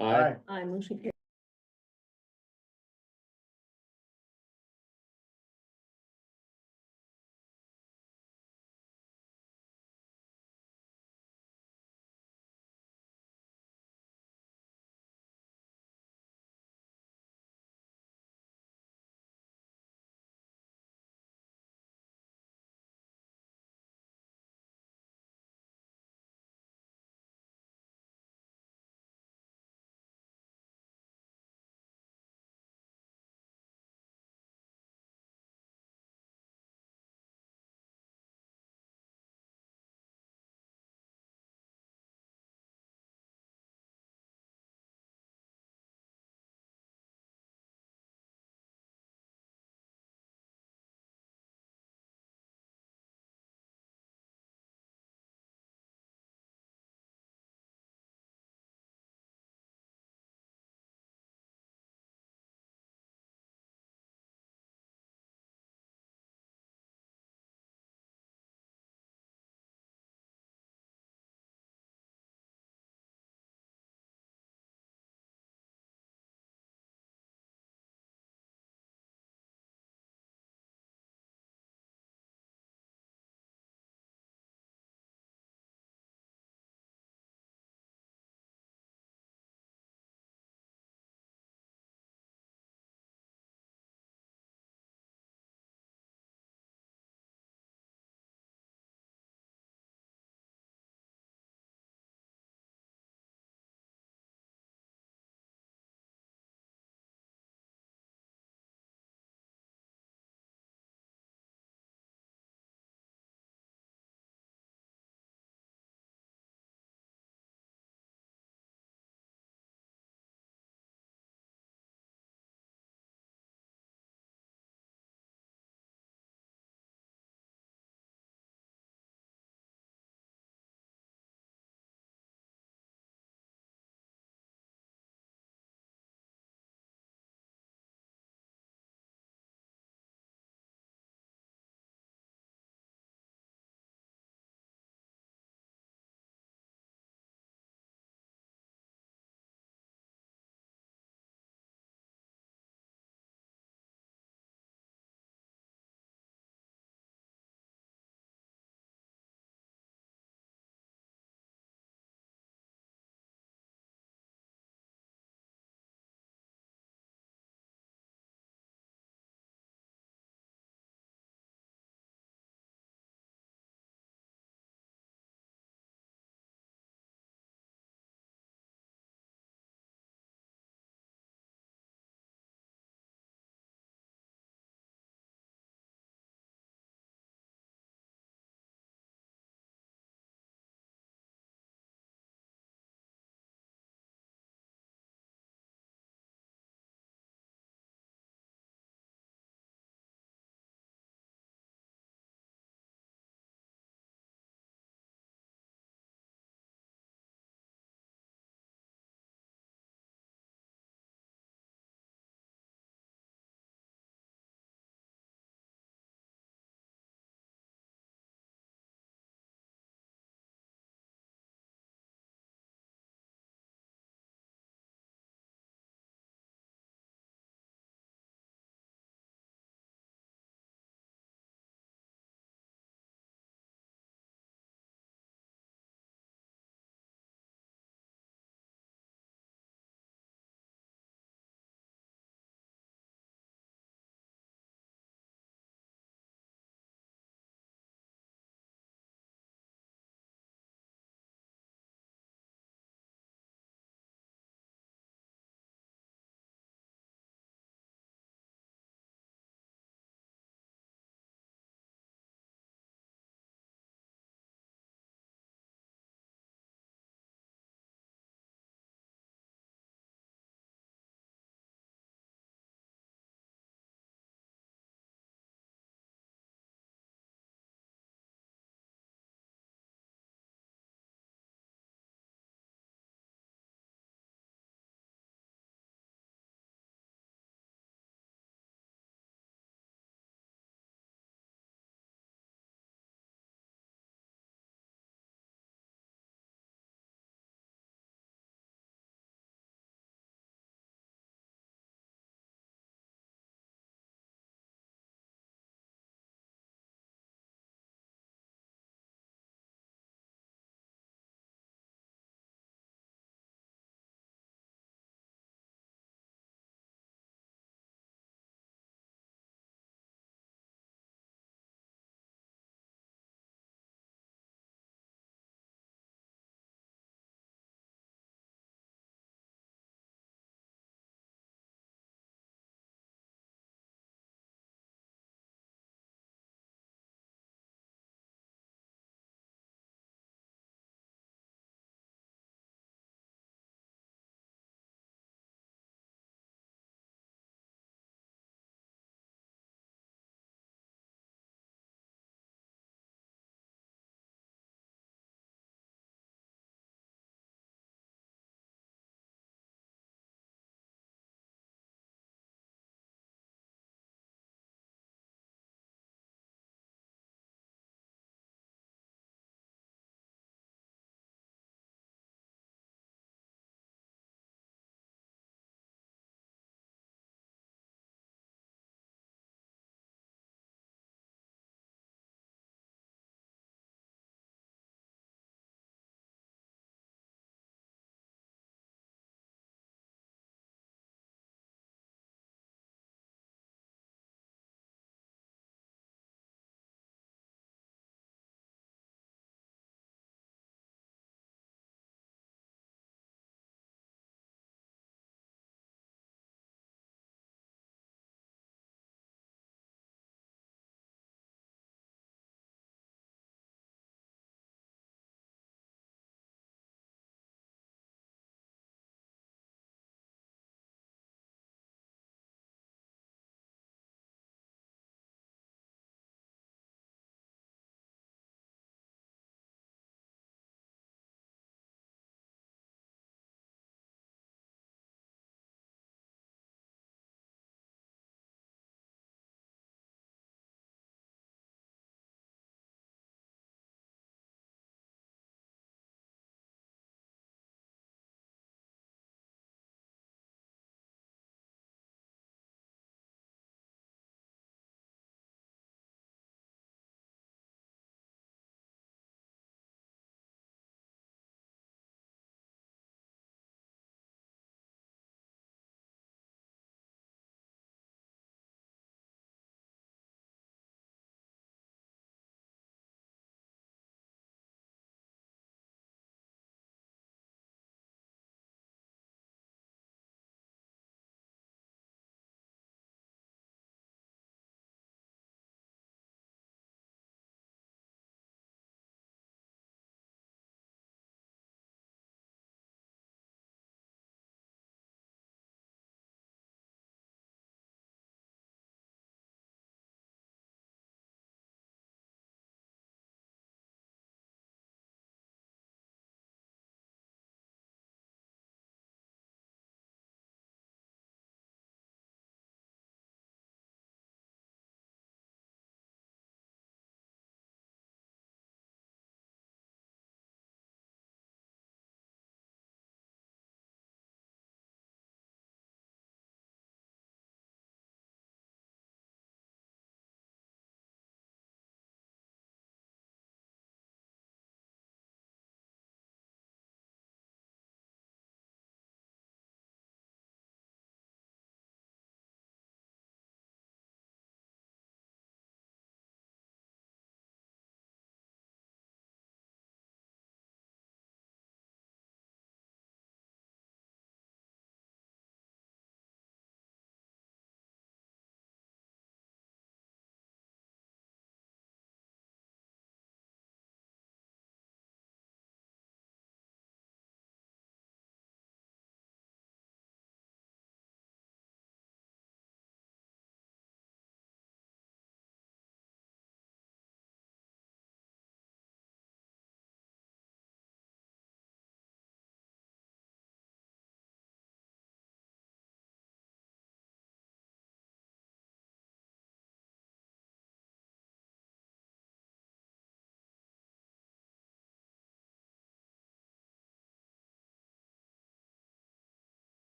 Aye. Aye, motion carries.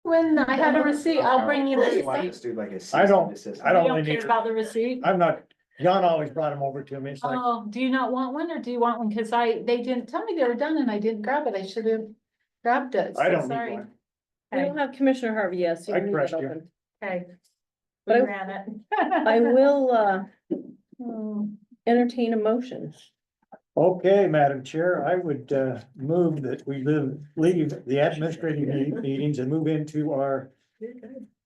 When I had a receipt, I'll bring you the receipt. I don't You really don't need care to, about the receipt? I'm not, John always brought them over to me. It's like, Oh, do you not want one or do you want one? Cause they didn't tell me they were done and I didn't grab it. I should have grabbed it. I So don't need sorry. one. We don't have Commissioner Harvey, yes. I trust you. Okay. But We I- ran it. I will, entertain a motion. Okay, Madam Chair, I would move that we leave the administrative meetings and move into our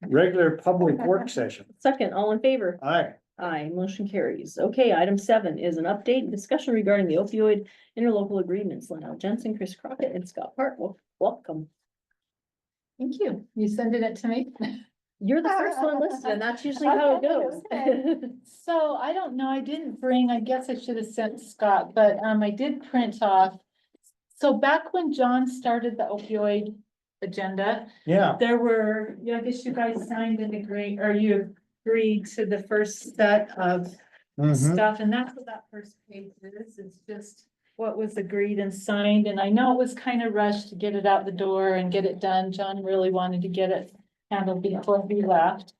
regular public work session. Second, all in favor? Aye. Aye, motion carries. Okay, item 7 is an update and discussion regarding the opioid interlocal agreements. Lynell Jensen, Chris Crockett, and Scott Hart. Welcome. Thank you. You sending it to me? You're the first one listed, and that's usually how it goes. So I don't know, I didn't bring, I guess I should have sent Scott, but I did print off. So back when John started the opioid agenda, Yeah. there were, I guess you guys signed an agree, or you agreed to the first set of Mhm. stuff, and that's what that first page is, it's just what was agreed and signed, and I know it was kind of rushed to get it out the door and get it done. John really wanted to get it handled before he left.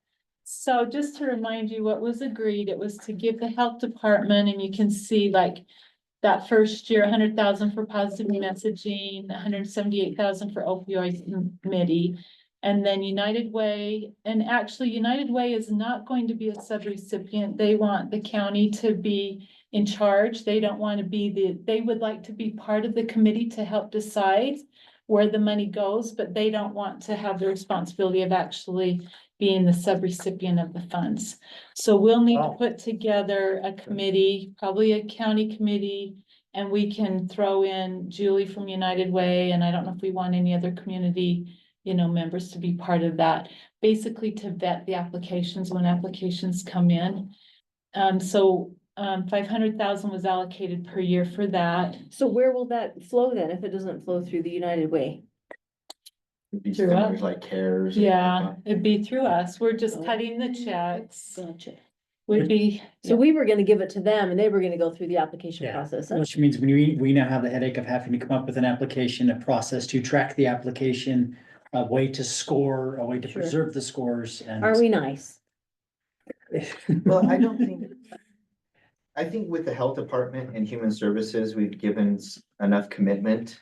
So just to remind you what was agreed, it was to give the health department, and you can see like that first year, 100,000 for positive messaging, 178,000 for opioid committee. And then United Way, and actually United Way is not going to be a subrecipient. They want the county to be in charge. They don't want to be they would like to be part of the committee to help decide where the money goes, but they don't want to have the responsibility of actually being the subrecipient of the funds. So we'll need to Wow. put together a committee, probably a county committee, and we can throw in Julie from United Way, and I don't know if we want any other community, members to be part of that, basically to vet the applications when applications come in. 500,000 was allocated per year for that. So where will that flow then, if it doesn't flow through the United Way? Through us. Like CARES. Yeah, it'd be through us. We're just Oh. cutting the checks. Gotcha. Would be, So we were gonna give it to them and they were gonna go through the application Yeah. process. Which means we now have the headache of having to come up with an application, a process to track the application, a way to score, a way to Sure. preserve the scores and. Are we nice? Well, I think with the health department and human services, we've given enough commitment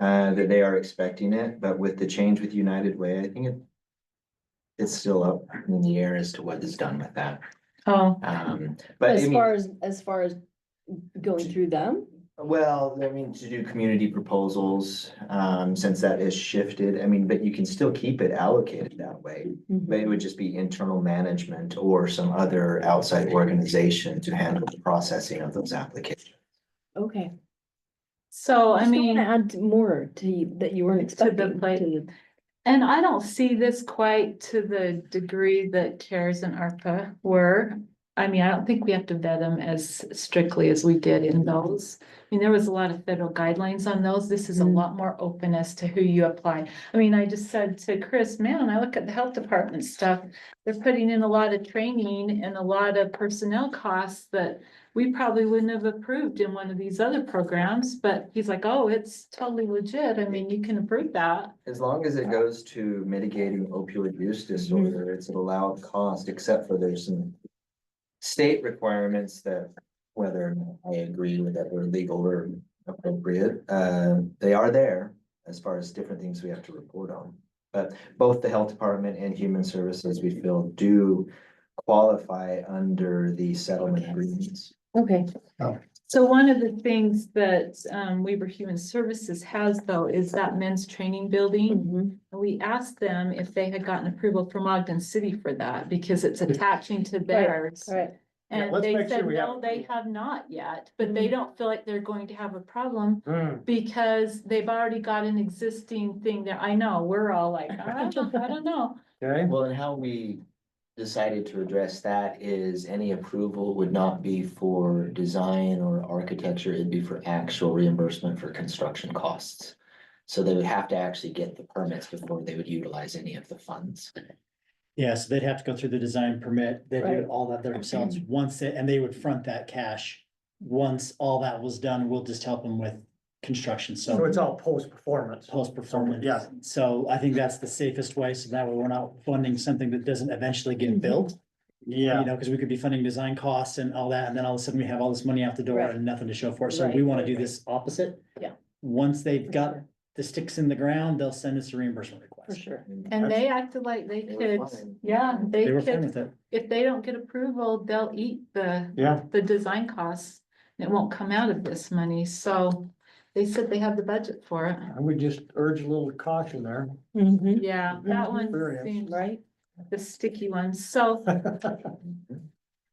that they are expecting it, but with the change with United Way, I think it's still up in the air as to what is done with that. oh, But I As mean, far as going through them? well, I mean, to do community proposals, since that is shifted, I mean, but you can still keep it allocated that way. But it would just be internal management or some other outside organization to handle the processing of those applications. Okay. so I Just don't mean. wanna add more to you that you weren't expecting. plate. And I don't see this quite to the degree that CARES and ARPA were. I mean, I don't think we have to vet them as strictly as we did in those. I mean, there was a lot of federal guidelines on those. This is a lot more open as to who you apply. I mean, I just said to Chris, man, I look at the health department stuff. They're putting in a lot of training and a lot of personnel costs that we probably wouldn't have approved in one of these other programs, but he's like, oh, it's totally legit. I mean, you can approve that. As long as it goes to mitigating opioid use disorder, it's an allowed cost, except for there's some state requirements that whether or not I agree with that they're legal or appropriate, they are there as far as different things we have to report on. But both the health department and human services, we feel, do qualify under the settlement agreements. Okay. So one of the things that Weber Human Services has though is that men's training building. We asked them if they had gotten approval from Ogden City for that because it's attaching to theirs. Right. Yeah, And let's they make sure said, we have no, they have not yet, but they don't feel like they're going to have a problem Hmm. because they've already got an existing thing there. I know, we're all like, I don't know. Okay. Well, and how we decided to address that is any approval would not be for design or architecture, it'd be for actual reimbursement for construction costs. So they would have to actually get the permits before they would utilize any of the funds. Yeah, so they'd have to go through the design permit, they Right. do all that themselves and they would front that cash. Once all that was done, we'll just help them with construction, So so it's all post-performance. post-performance. Yeah. So I think that's the safest way, so that way we're not funding something that doesn't eventually get built. Yeah. You know, because we could be funding design costs and all that, and then all of a sudden we have all this money out the door Right. and nothing to show for it, so we Right, wanna right, do right. this opposite. Yeah. Once they've For got sure. the sticks in the ground, they'll send us a reimbursement For request. sure. And they acted like they They could, were fine. yeah, They they were fine could, with it. if they don't get approval, they'll eat Yeah. the design costs. It won't come out of this money, so they said they have the budget for it. I would just urge a little caution there. Mhm. Yeah, that one Experience. seems Right? the sticky one, so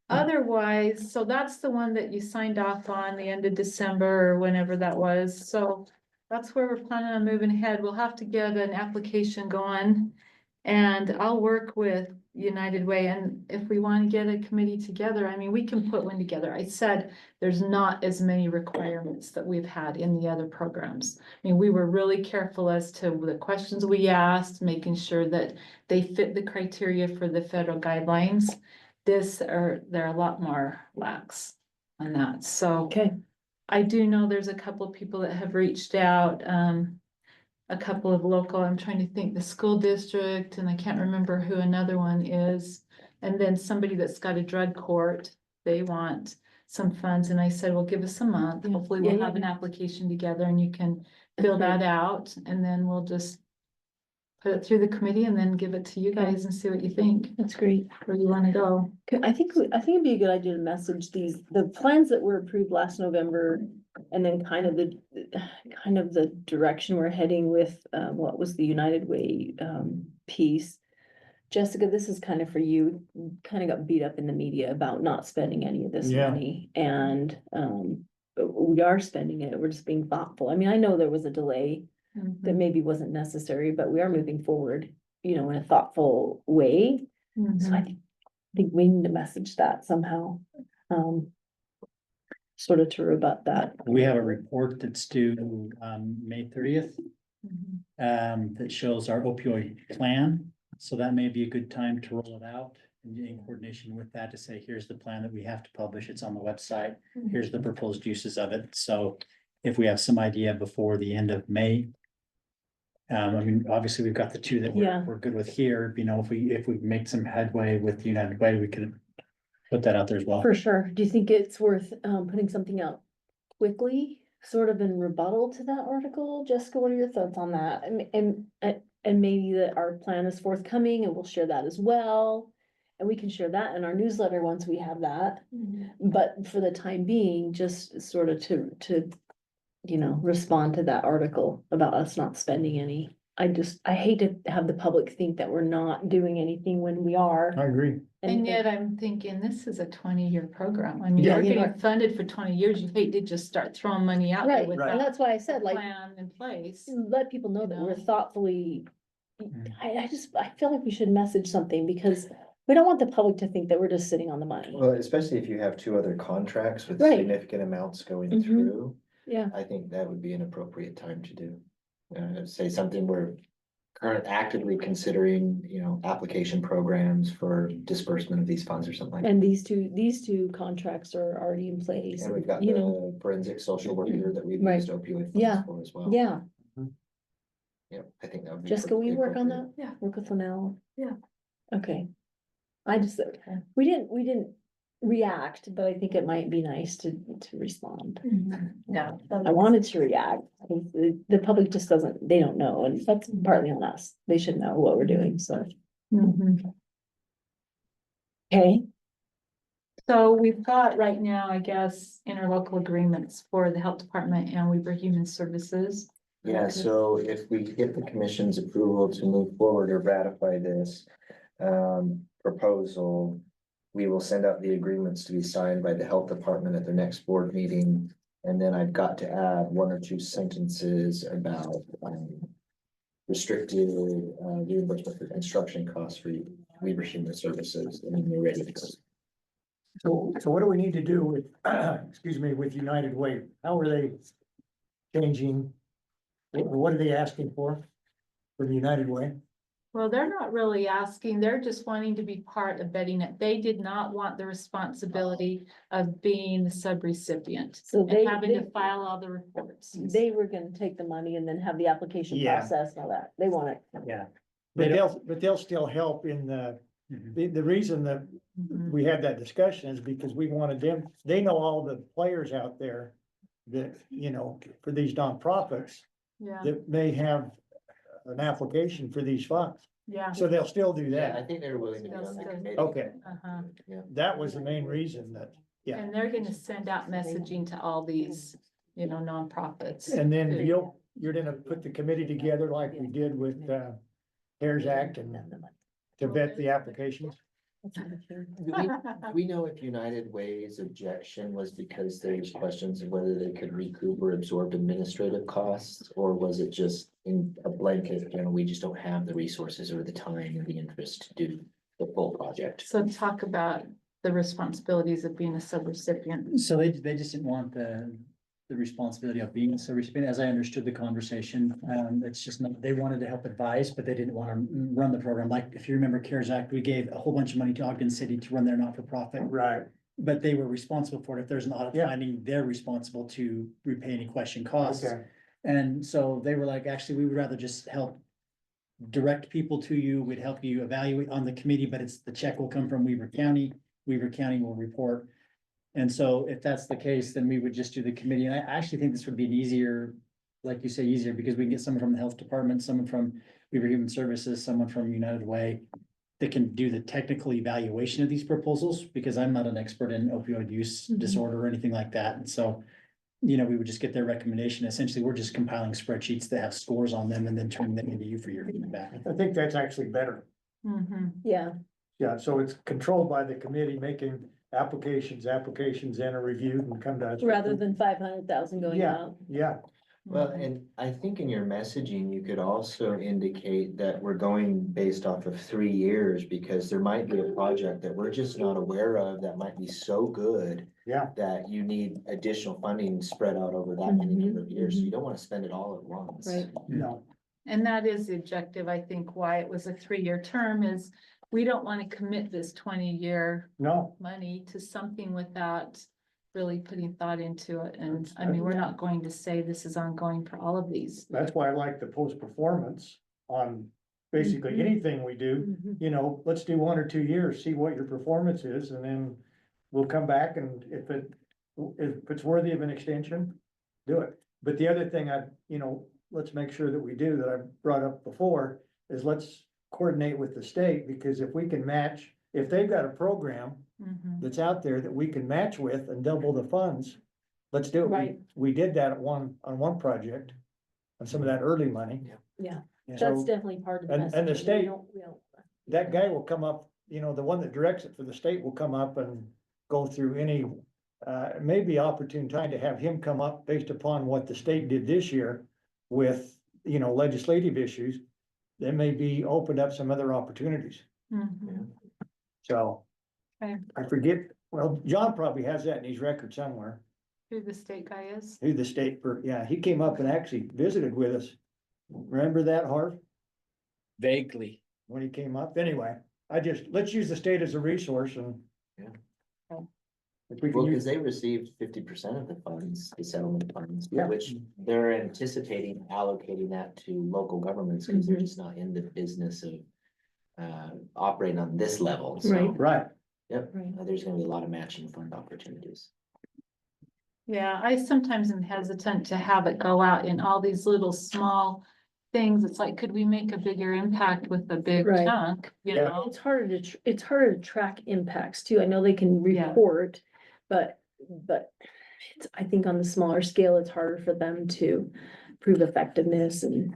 otherwise, so that's the one that you signed off on the end of December or whenever that was, so. That's where we're planning on moving ahead, we'll have to get an application going. And I'll work with United Way, and if we want to get a committee together, I mean, we can put one together. I said there's not as many requirements that we've had in the other programs. I mean, we were really careful as to the questions we asked, making sure that they fit the criteria for the federal guidelines. They're a lot more lax on that, so. Okay. I do know there's a couple of people that have reached out, a couple of local, I'm trying to think, the school district, and I can't remember who another one is. And then somebody that's got a drug court, they want some funds, and I said, well, give us a month, hopefully we'll Yeah, have an application together and you can fill Okay. that out, and then we'll just put it through the committee and then give it to you guys and see what you think, That's great. where you wanna go. I think it'd be a good idea to message the plans that were approved last November. And then kind of the direction we're heading with, what was the United Way, piece. Jessica, this is kind of for you, kind of got beat up in the media about not spending any of this Yeah. money and, we are spending it. We're just being thoughtful. I mean, I know there was a delay that maybe wasn't necessary, but we are moving forward, in a thoughtful way. So I think we need to message that somehow, sort of to rebut that. We have a report that's due, May 30th. That shows our opioid plan, so that may be a good time to roll it out. In coordination with that to say, here's the plan that we have to publish, it's on the website, here's the proposed uses of it, so. If we have some idea before the end of May. I mean, obviously, we've got the two that Yeah. we're good with here, if we make some headway with United Way, we could. Put that out there as well. For sure. Do you think it's worth putting something out quickly, sort of in rebuttal to that article? Jessica, what are your thoughts on that? And maybe that our plan is forthcoming and we'll share that as well. And we can share that in our newsletter once we have that. But for the time being, just sort of to respond to that article about us not spending any. I hate to have the public think that we're not doing anything when we are. I agree. And yet I'm thinking, this is a 20-year program. I mean, Yeah, we're you getting are. funded for 20 years. You hate to just start throwing money out there Right, and without that's why I a said, like, plan in place. let people know that we're know? thoughtfully. I feel like we should message something because we don't want the public to think that we're just sitting on the money. Well, especially if you have two other contracts with Right. significant amounts going Mhm. through, Yeah, I think that would be an appropriate time to do. Say something we're actively considering, application programs for disbursement of these funds or something like that. and these two contracts are already in place, And we've got you know, the forensic social worker that we've Right. used opioid Yeah. funds for as well. yeah. Yeah, I think that would be. Jessica, will you work on appropriate. that? Yeah. Work with Lynell? Yeah. Okay. We didn't react, but I think it might be nice to respond. Yeah. I wanted to react. The public just they don't know, and that's partly on us. They should know what we're doing, so. Okay, So we've got right now, I guess, interlocal agreements for the health department and Weaver Human Services. Yeah, so if we get the commission's approval to move forward or ratify this proposal, we will send out the agreements to be signed by the health department at their next board meeting. And then I've got to add one or two sentences about restricted reimbursement for construction costs for Weaver Human Services, and then we're ready to go. So what do we need to do with, excuse me, with United Way? How are they changing? What are they asking for the United Way? Well, they're not really asking, they're just wanting to be part of betting it. They did not want the responsibility of being the subrecipient So and they, having to file all the reports. they were gonna take the money and then have the application Yeah. process and all that. They want it. Yeah. But They don't- they'll still help in Mhm. the reason that Mhm. we had that discussion is because we wanted them, they know all the players out there that, you know, for these nonprofits Yeah, that may have an application for these funds. yeah. So they'll still do Yeah, I that. think they're willing to be on the Yes, committee. Okay, Uh-huh. that was the main reason that, yeah. And they're gonna send out messaging to all these, you know, nonprofits. And then too. you're gonna put the committee together like we did with, CARES Act and to vet the applications. Do we know if United Way's objection was because there's questions of whether they could recoup or absorb administrative costs? Or was it just in a blanket, you know, we just don't have the resources or the time or the interest to do the full project? So talk about the responsibilities of being a subrecipient. So they just didn't want the responsibility of being a subrecipient, as I understood the conversation. It's just, they wanted to help advise, but they didn't want to run the program. Like, if you remember CARES Act, we gave a whole bunch of money to Ogden City to run their not-for-profit. Right. But they were responsible for it. If there's an audit Yeah. finding, they're responsible to repay any question costs. Okay. And so they were like, actually, we would rather just help direct people to you. We'd help you evaluate on the committee, but the check will come from Weaver County. Weaver County will report. And so if that's the case, then we would just do the committee. And I actually think this would be an easier, like you say, easier, because we can get someone from the health department, someone from Weaver Human Services, someone from United Way that can do the technical evaluation of these proposals, because I'm not an expert in opioid use Mhm. disorder or anything like that. And so, you know, we would just get their recommendation. Essentially, we're just compiling spreadsheets that have scores on them and then turning them into you for your feedback. I think that's actually better. Mhm. Yeah, Yeah, so it's controlled by the committee making applications and are reviewed and come to us. rather than 500,000 going Yeah. out. Yeah, Well, and I think in your messaging, you could also indicate that we're going based off of 3 years, because there might be a project that we're just not aware of that might be so good yeah. that you need additional funding spread out over that many number of years. Mhm. You don't want to spend it all at once. Right. No, And that is the objective, I think, why it was a 3-year term is we don't want to commit this 20-year no, money to something without really putting thought into it. And I mean, we're not going to say this is ongoing for all of these. that's why I like the post-performance on basically Mhm. anything we do. Mhm. You know, let's do 1 or 2 years, see what your performance is, and then we'll come back and if it's worthy of an extension, do it. But the other thing let's make sure that we do that I brought up before is let's coordinate with the state, because if we can match, if they've got a program Mhm. that's out there that we can match with and double the funds, let's do it. Right. We did that on one project, on some of that early money. Yeah, So that's definitely part of the and the messaging. state- We don't. that guy will come up, the one that directs it for the state will come up and go through any, maybe opportune time to have him come up based upon what the state did this year with, legislative issues. There may be opened up some other opportunities. Mhm. So Okay. I forget, well, John probably has that in his record somewhere. Who the state guy is? Who the state, yeah, he came up and actually visited with us. Remember that, Harv, Vaguely. when he came up? Anyway, let's use the state as a resource and. Yeah. If we Well, can because use, they received 50% of the funds, the settlement funds, Yeah. which they're anticipating allocating that to local governments, because they're just not in the business of operating on this level, so. Right. right, Yep, Right. there's gonna be a lot of matching fund opportunities. Yeah, I sometimes am hesitant to have it go out in all these little small things. It's like, could we make a bigger impact with a big Right. chunk, you Yeah. know? It's harder to track impacts too. I know they can Yeah. report, but I think on the smaller scale, it's harder for them to prove effectiveness and,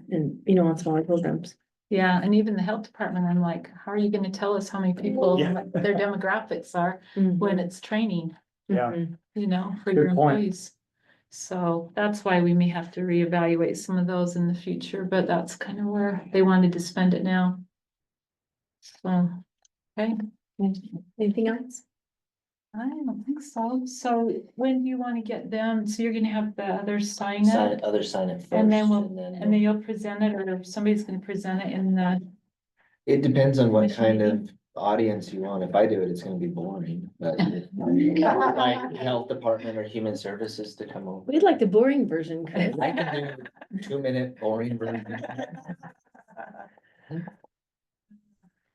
on smaller programs. Yeah, and even the health department, I'm like, how are you gonna tell us how many people Yeah. their demographics are when it's training, yeah, Mhm. for your Good point. employees? So that's why we may have to reevaluate some of those in the future, but that's kind of where they wanted to spend it now. So, okay, Anything else? I don't think so. So when do you want to get them? So you're gonna have the others sign Sign it? it, others sign it first, And then and then. and then you'll present it, or somebody's gonna present it in the It depends on what kind of audience you want. If I do it, it's gonna be boring, but if my health department or human services to come over. We'd like the boring version, Chris. I can do 2-minute boring version.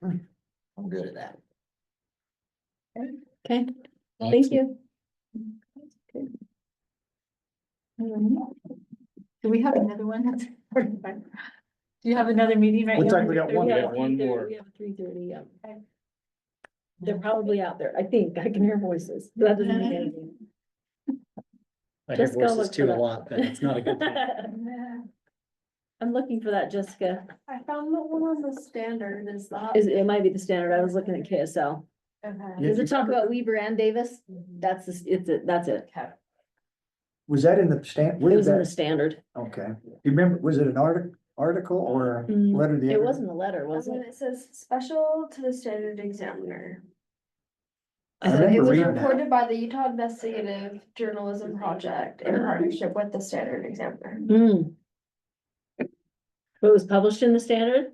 I'm good at that. Okay, thank you. Do we have another one? Do you have another meeting right now? Looks like we got one. We We have got one 3:30, more. We have 3:30, yeah. They're probably out there. I think I can hear voices. but That doesn't mean anything. I hear Jessica, voices look too for a that. lot, but it's not a good thing. I'm looking for that, Jessica. I found the one on the standard, is that? It might be the standard. I was looking at KSL. Okay. Does it talk about Weaver and Davis? That's, that's it. Was that in the It was in the standard. Okay, do you remember, was it an article or Mm, letter? to the It editor? wasn't a letter, was it? It says special to the standard examiner. I So remember it was reading that. reported by the Utah Investigative Journalism Project in partnership with the standard examiner. Hmm. It was published in the standard?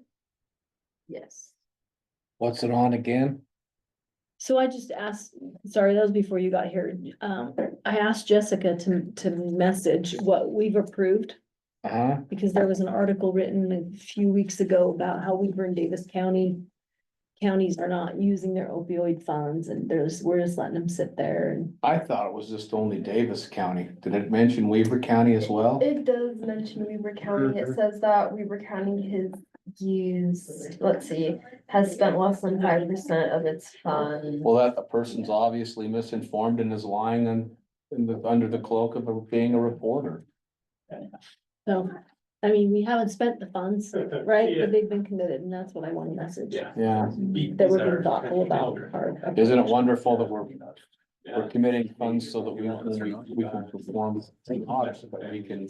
Yes. What's it on again? So I just asked, sorry, that was before you got here. I asked Jessica to message what we've approved. Uh-huh. Because there was an article written a few weeks ago about how Weaver and Davis counties are not using their opioid funds and we're just letting them sit there and. I thought it was just only Davis County. Did it mention Weaver County as well? It does mention Weaver County. It says that Weaver County has used, let's see, has spent less than 5% of its funds. Well, that the person's obviously misinformed and is lying under the cloak of being a reporter. So, I mean, we haven't spent the funds, right? But they've been committed and that's what I want to message. Yeah. That we're being thoughtful about our. Isn't it wonderful that we're committing funds so that we can perform an audit, that we can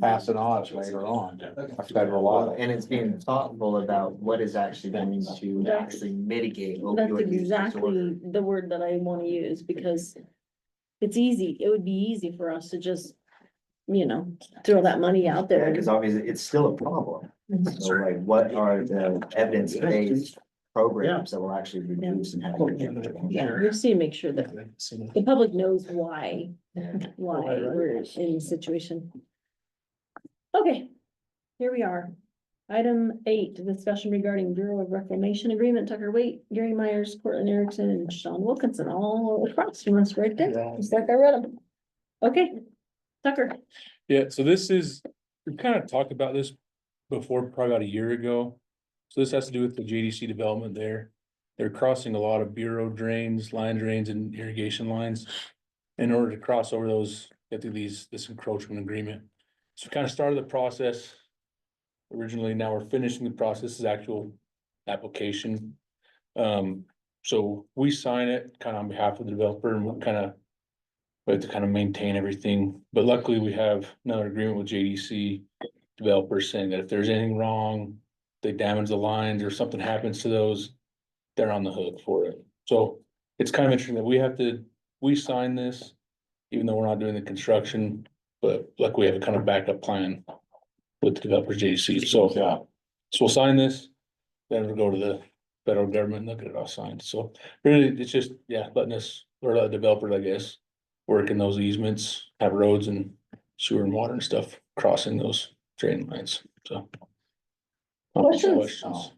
pass an audit later on, a federal audit. And it's being thoughtful about what is actually going to actually mitigate That's opioid use disorder. exactly the word that I want to use because it's easy. It would be easy for us to just, throw that money out there. Because obviously it's still a problem. So like, what are the evidence-based programs that will actually reduce and have? Yeah, we just need to make sure that the public knows why we're in this situation. Okay, here we are. Item 8, discussion regarding Bureau of Reclamation Agreement, Tucker Waite, Gary Myers, Portland Erickson, and Sean Wilkinson, all across from us right there, just like I read them. Okay, Tucker. Yeah, so this is, we've kind of talked about this before, probably about a year ago. So this has to do with the JDC development there. They're crossing a lot of bureau drains, line drains and irrigation lines. In order to cross over those, get through this encroachment agreement. So we kind of started the process. Originally, now we're finishing the process, is actual application. So we sign it kind of on behalf of the developer and we have to kind of maintain everything, but luckily we have another agreement with JDC developers saying that if there's anything wrong, they damage the lines or something happens to those, they're on the hook for it. So it's kind of interesting that we sign this, even though we're not doing the construction, but like we have a kind of backup plan with the developers JDC. So, yeah, so we'll sign this, then we'll go to the federal government and look at it all signed. So really, it's just, letting us, or let the developer, I guess, work in those easements, have roads and sewer and water and stuff crossing those drain lines, so.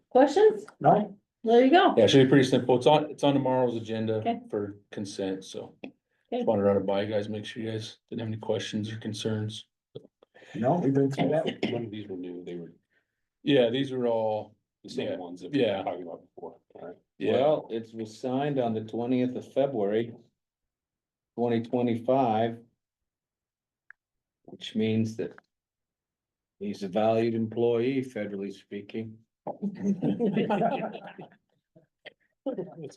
Questions? No. There you go. Yeah, it should be pretty simple. It's on tomorrow's agenda Okay. for consent, so. Okay. Just wanted to run it by you guys, make sure you guys didn't have any questions or concerns. No, we didn't see that. One of these were new, they were Yeah, these are all, the same ones that we Yeah. were talking about before, alright? Well, it was signed on the 20th of February, 2025. Which means that he's a valued employee, federally speaking.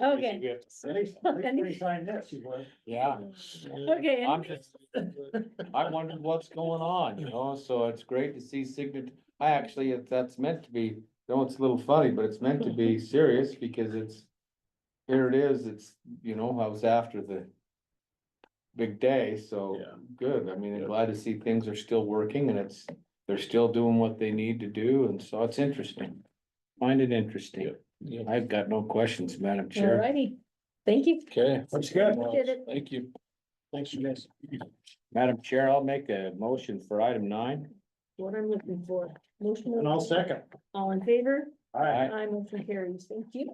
Okay. Sign this, you would. Yeah. Okay. I wondered what's going on, so it's great to see signature. I actually, if that's meant to be, it's a little funny, but it's meant to be serious because here it is, I was after the big day, so good. I mean, I'm glad to see things are still working and they're still doing what they need to do. And so it's interesting. Find it interesting. I've got no questions, Madam Chair. Alrighty, thank you. Okay. Looks good. Appreciate it. Thank you. Thanks, you guys. Madam Chair, I'll make a motion for item 9. What I'm looking for. Motion. And I'll second. All in favor? All right. I motion carries. Thank you.